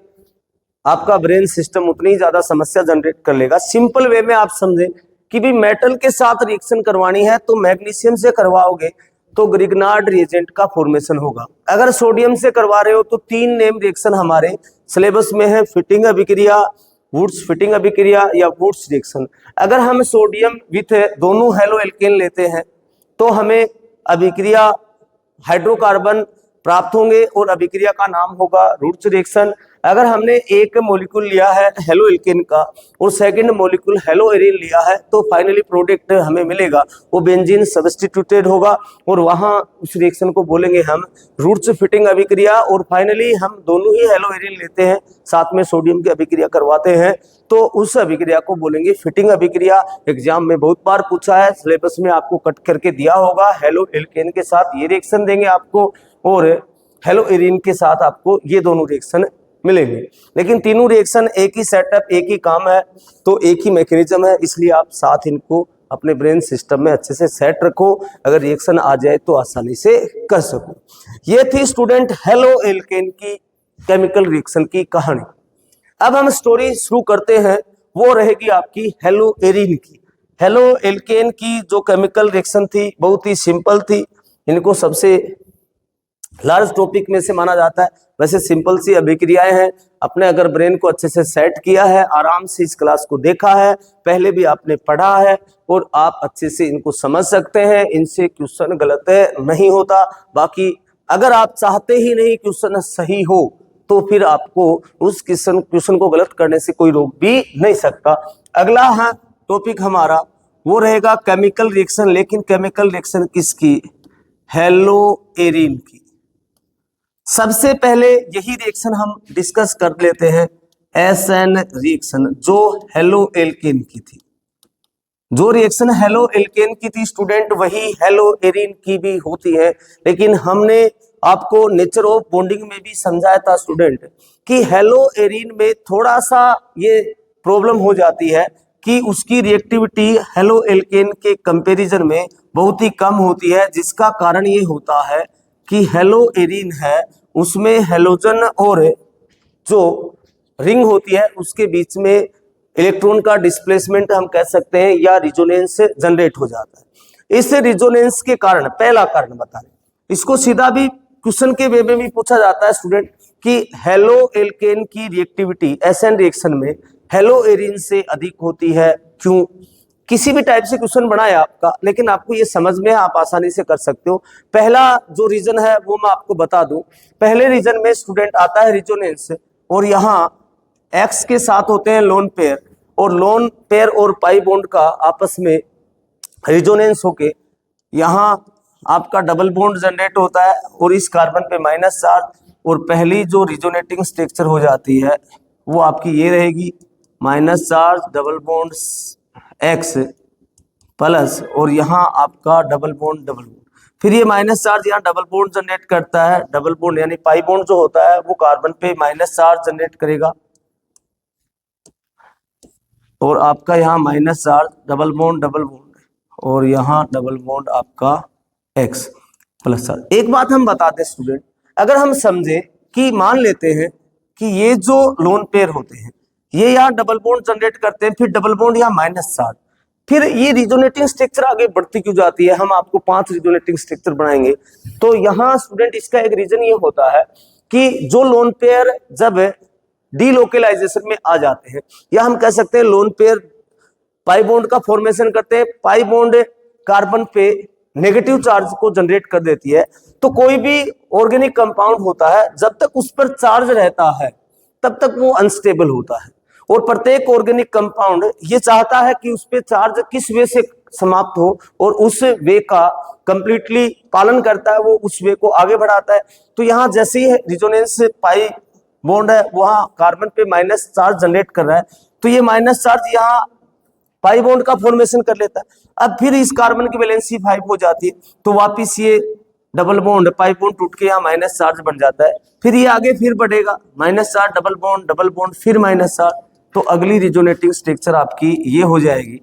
Speaker 1: आपका ब्रेन सिस्टम उतनी ज्यादा समस्या जनरेट कर लेगा। सिंपल वे में आप समझें कि भी मेटल के साथ रिएक्शन करवानी है तो मैग्नीशियम से करवाओगे तो ग्रिग्नार्ड रिएजेंट का फॉर्मेशन होगा। अगर सोडियम से करवा रहे हो तो 3 नेम रिएक्शन हमारे सिलेबस में है, फिटिंग अभिक्रिया, वुड्स फिटिंग अभिक्रिया या वुड्स रिएक्शन। अगर हम सोडियम विथ दोनों हेलो एल्केन लेते हैं तो हमें अभिक्रिया हाइड्रोकार्बन प्राप्त होंगे और अभिक्रिया का नाम होगा रूट्स रिएक्शन। अगर हमने एक मॉलिक्यूल लिया है हेलो एल्केन का और सेकंड मॉलिक्यूल हेलो एरीन लिया है तो फाइनली प्रोडक्ट हमें मिलेगा वो बेंजीन सब्स्टिट्यूटेड होगा, और वहां उस रिएक्शन को बोलेंगे हम रूट्स फिटिंग अभिक्रिया। और फाइनली हम दोनों ही हेलो एरीन लेते हैं, साथ में सोडियम की अभिक्रिया करवाते हैं, तो उस अभिक्रिया को बोलेंगे फिटिंग अभिक्रिया। एग्जाम में बहुत बार पूछा है, सिलेबस में आपको कट करके दिया होगा, हेलो एल्केन के साथ ये रिएक्शन देंगे आपको और हेलो एरीन के साथ आपको ये दोनों रिएक्शन मिलेंगे। लेकिन तीनों रिएक्शन एक ही सेटअप, एक ही काम है, तो एक ही मैकेनिज्म है, इसलिए आप साथ इनको अपने ब्रेन सिस्टम में अच्छे से सेट रखो, अगर रिएक्शन आ जाए तो आसानी से कर सको। ये थी स्टूडेंट हेलो एल्केन की केमिकल रिएक्शन की कहानी। अब हम स्टोरी शुरू करते हैं, वो रहेगी आपकी हेलो एरीन की। हेलो एल्केन की जो केमिकल रिएक्शन थी बहुत ही सिंपल थी, इनको सबसे लार्ज टॉपिक में से माना जाता है। वैसे सिंपल सी अभिक्रियाएं हैं, अपने अगर ब्रेन को अच्छे से सेट किया है, आराम से इस क्लास को देखा है, पहले भी आपने पढ़ा है और आप अच्छे से इनको समझ सकते हैं, इनसे क्वेश्चन गलत नहीं होता। बाकी अगर आप चाहते ही नहीं क्वेश्चन सही हो तो फिर आपको उस क्वेश्चन को गलत करने से कोई रोक भी नहीं सकता। अगला है टॉपिक हमारा वो रहेगा केमिकल रिएक्शन, लेकिन केमिकल रिएक्शन किसकी? हेलो एरीन की। सबसे पहले यही रिएक्शन हम डिस्कस कर लेते हैं, SN रिएक्शन जो हेलो एल्केन की थी। जो रिएक्शन हेलो एल्केन की थी स्टूडेंट वही हेलो एरीन की भी होती है, लेकिन हमने आपको नेचर ऑफ बॉन्डिंग में भी समझाया था स्टूडेंट कि हेलो एरीन में थोड़ा सा ये प्रॉब्लम हो जाती है कि उसकी रिएक्टिविटी हेलो एल्केन के कंपैरिजन में बहुत ही कम होती है, जिसका कारण ये होता है कि हेलो एरीन है उसमें हेलोजन और जो रिंग होती है उसके बीच में इलेक्ट्रॉन का डिस्प्लेसमेंट हम कह सकते हैं या रिजोनेंस जनरेट हो जाता है। इस रिजोनेंस के कारण, पहला कारण बता रहे, इसको सीधा भी क्वेश्चन के वे में भी पूछा जाता है स्टूडेंट कि हेलो एल्केन की रिएक्टिविटी SN रिएक्शन में हेलो एरीन से अधिक होती है, क्यों? किसी भी टाइप से क्वेश्चन बनाए आपका, लेकिन आपको ये समझ में आप आसानी से कर सकते हो। पहला जो रीजन है वो मैं आपको बता दूं, पहले रीजन में स्टूडेंट आता है रिजोनेंस, और यहाँ X के साथ होते हैं लोन पेयर, और लोन पेयर और पाई बॉन्ड का आपस में रिजोनेंस होके यहाँ आपका डबल बॉन्ड जनरेट होता है और इस कार्बन पे माइनस चार्ज, और पहली जो रिजोनेटिंग स्ट्रक्चर हो जाती है वो आपकी ये रहेगी, minus charge double bond X plus, और यहाँ आपका डबल बॉन्ड, फिर ये माइनस चार्ज यहाँ डबल बॉन्ड जनरेट करता है, डबल बॉन्ड यानी पाई बॉन्ड जो होता है वो कार्बन पे माइनस चार्ज जनरेट करेगा, और आपका यहाँ माइनस चार्ज डबल बॉन्ड और यहाँ डबल बॉन्ड आपका X प्लस चार्ज। एक बात हम बताते हैं स्टूडेंट, अगर हम समझे कि मान लेते हैं कि ये जो लोन पेयर होते हैं ये यहाँ डबल बॉन्ड जनरेट करते हैं, फिर डबल बॉन्ड यहाँ माइनस चार्ज, फिर ये रिजोनेटिंग स्ट्रक्चर आगे बढ़ती क्यों जाती है, हम आपको 5 रिजोनेटिंग स्ट्रक्चर बनाएंगे। तो यहाँ स्टूडेंट इसका एक रीजन ये होता है कि जो लोन पेयर जब डीलोकेलाइजेशन में आ जाते हैं, या हम कह सकते हैं लोन पेयर पाई बॉन्ड का फॉर्मेशन करते हैं, पाई बॉन्ड कार्बन पे नेगेटिव चार्ज को जनरेट कर देती है। तो कोई भी ऑर्गेनिक कंपाउंड होता है जब तक उस पर चार्ज रहता है तब तक वो अनस्टेबल होता है, और प्रत्येक ऑर्गेनिक कंपाउंड ये चाहता है कि उस पे चार्ज किस वे से समाप्त हो और उस वे का कंप्लीटली पालन करता है, वो उस वे को आगे बढ़ाता है। तो यहाँ जैसे ही रिजोनेंस पाई बॉन्ड है वहां कार्बन पे माइनस चार्ज जनरेट कर रहा है, तो ये माइनस चार्ज यहाँ पाई बॉन्ड का फॉर्मेशन कर लेता है। अब फिर इस कार्बन की वैलेंसी 5 हो जाती है, तो वापिस ये डबल बॉन्ड पाई बॉन्ड टूट के यहाँ माइनस चार्ज बन जाता है। फिर ये आगे फिर बढ़ेगा, माइनस चार्ज डबल बॉन्ड फिर माइनस चार्ज, तो अगली रिजोनेटिंग स्ट्रक्चर आपकी ये हो जाएगी,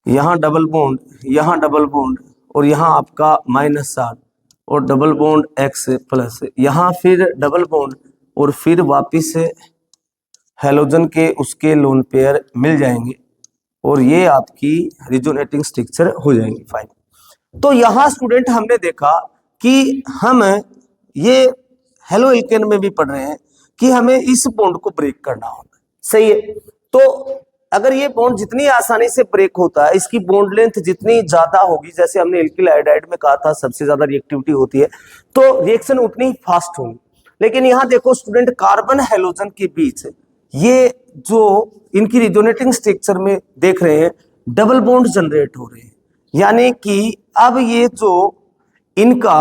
Speaker 1: यहाँ डबल बॉन्ड और यहाँ आपका माइनस चार्ज और डबल बॉन्ड एक्स प्लस, यहाँ फिर डबल बॉन्ड और फिर वापिस हेलोजन के उसके लोन पेयर मिल जाएंगे और ये आपकी रिजोनेटिंग स्ट्रक्चर हो जाएंगी। फाइन। तो यहाँ स्टूडेंट हमने देखा कि हम ये हेलो एल्केन में भी पढ़ रहे हैं कि हमें इस बॉन्ड को ब्रेक करना होता है, सही है। तो अगर ये बॉन्ड जितनी आसानी से ब्रेक होता है, इसकी बॉन्ड लेंथ जितनी ज्यादा होगी, जैसे हमने एल्किल आयोडाइड में कहा था सबसे ज्यादा रिएक्टिविटी होती है, तो रिएक्शन उतनी ही फास्ट होगी। लेकिन यहाँ देखो स्टूडेंट, कार्बन हेलोजन के बीच ये जो इनकी रिजोनेटिंग स्ट्रक्चर में देख रहे हैं डबल बॉन्ड जनरेट हो रहे हैं, यानी कि अब ये जो इनका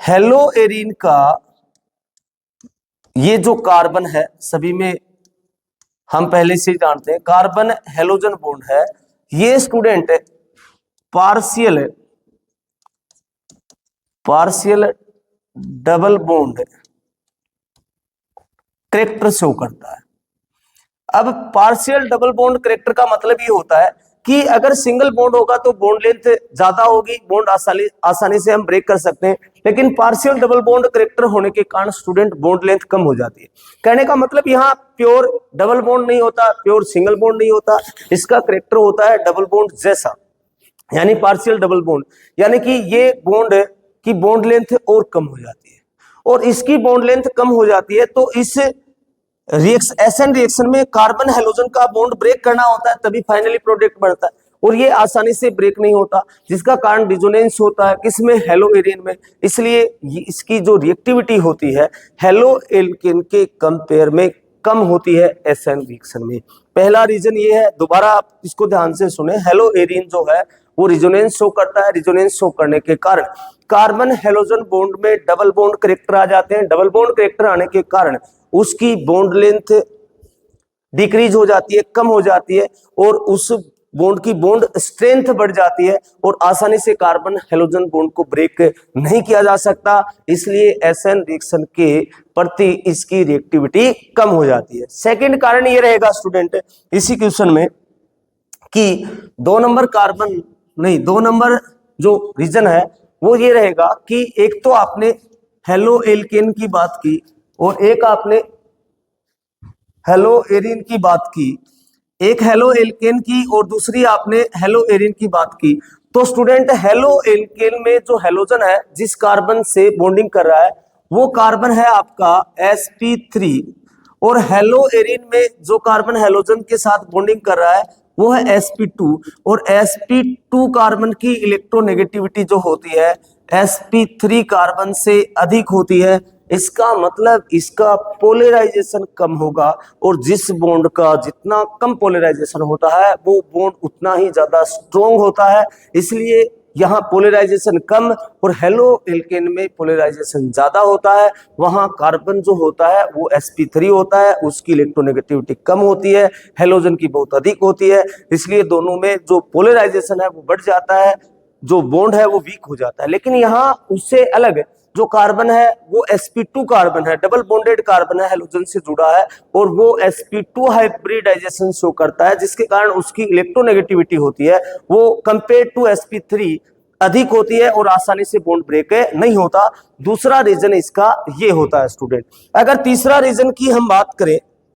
Speaker 1: हेलो एरीन का ये जो कार्बन है, सभी में हम पहले से जानते हैं कार्बन हेलोजन बॉन्ड है, ये student partial double bond character show करता है। अब पार्शियल डबल बॉन्ड कैरेक्टर का मतलब ये होता है कि अगर सिंगल बॉन्ड होगा तो बॉन्ड लेंथ ज्यादा होगी, बॉन्ड आसानी से हम ब्रेक कर सकते हैं, लेकिन पार्शियल डबल बॉन्ड कैरेक्टर होने के कारण स्टूडेंट बॉन्ड लेंथ कम हो जाती है। कहने का मतलब यहाँ प्योर डबल बॉन्ड नहीं होता, प्योर सिंगल बॉन्ड नहीं होता, इसका कैरेक्टर होता है डबल बॉन्ड जैसा, यानी पार्शियल डबल बॉन्ड, यानी कि ये बॉन्ड की बॉन्ड लेंथ और कम हो जाती है, और इसकी बॉन्ड लेंथ कम हो जाती है। तो इस एसएन रिएक्शन में कार्बन हेलोजन का बॉन्ड ब्रेक करना होता है, तभी फाइनली प्रोडक्ट बनता है, और ये आसानी से ब्रेक नहीं होता, जिसका कारण डिसोनेंस होता है किसमें, हेलो एरीन में। इसलिए इसकी जो रिएक्टिविटी होती है हेलो एल्केन के कंपेयर में कम होती है एसएन रिएक्शन में। पहला रीजन ये है, दोबारा आप इसको ध्यान से सुने, हेलो एरीन जो है वो रिजोनेंस शो करता है, रिजोनेंस शो करने के कारण कार्बन हेलोजन बॉन्ड में डबल बॉन्ड कैरेक्टर आ जाते हैं। डबल बॉन्ड कैरेक्टर आने के कारण उसकी बॉन्ड लेंथ डिक्रीज हो जाती है, कम हो जाती है, और उस बॉन्ड की बॉन्ड स्ट्रेंथ बढ़ जाती है, और आसानी से कार्बन हेलोजन बॉन्ड को ब्रेक नहीं किया जा सकता। इसलिए एसएन रिएक्शन के प्रति इसकी रिएक्टिविटी कम हो जाती है। सेकंड कारण ये रहेगा स्टूडेंट इसी क्वेश्चन में कि 2 नंबर जो रीजन है वो ये रहेगा कि एक तो आपने हेलो एल्केन की बात की और एक आपने हेलो एरीन की बात की, एक हेलो एल्केन की और दूसरी आपने हेलो एरीन की बात की। तो स्टूडेंट हेलो एल्केन में जो हेलोजन है जिस कार्बन से बॉन्डिंग कर रहा है वो कार्बन है आपका sp3, और हेलो एरीन में जो कार्बन हेलोजन के साथ बॉन्डिंग कर रहा है वो है sp2, और sp2 कार्बन की इलेक्ट्रोनेगेटिविटी जो होती है sp3 कार्बन से अधिक होती है। इसका मतलब इसका पोलराइजेशन कम होगा, और जिस बॉन्ड का जितना कम पोलराइजेशन होता है वो बॉन्ड उतना ही ज्यादा स्ट्रॉन्ग होता है। इसलिए यहाँ पोलराइजेशन कम और हेलो एल्केन में पोलराइजेशन ज्यादा होता है। वहां कार्बन जो होता है वो sp3 होता है, उसकी इलेक्ट्रोनेगेटिविटी कम होती है, हेलोजन की बहुत अधिक होती है। इसलिए दोनों में जो पोलराइजेशन है वो बढ़ जाता है, जो बॉन्ड है वो वीक हो जाता है। लेकिन यहाँ उससे अलग जो कार्बन है वो sp2 कार्बन है, डबल बॉन्डेड कार्बन है, हेलोजन से जुड़ा है, और वो sp2 हाइब्रिडाइजेशन शो करता है, जिसके कारण उसकी इलेक्ट्रोनेगेटिविटी होती है वो कंपेयर टू sp3 अधिक होती है और आसानी से बॉन्ड ब्रेक नहीं होता। दूसरा रीजन इसका ये होता है स्टूडेंट। अगर तीसरा रीजन की हम बात करें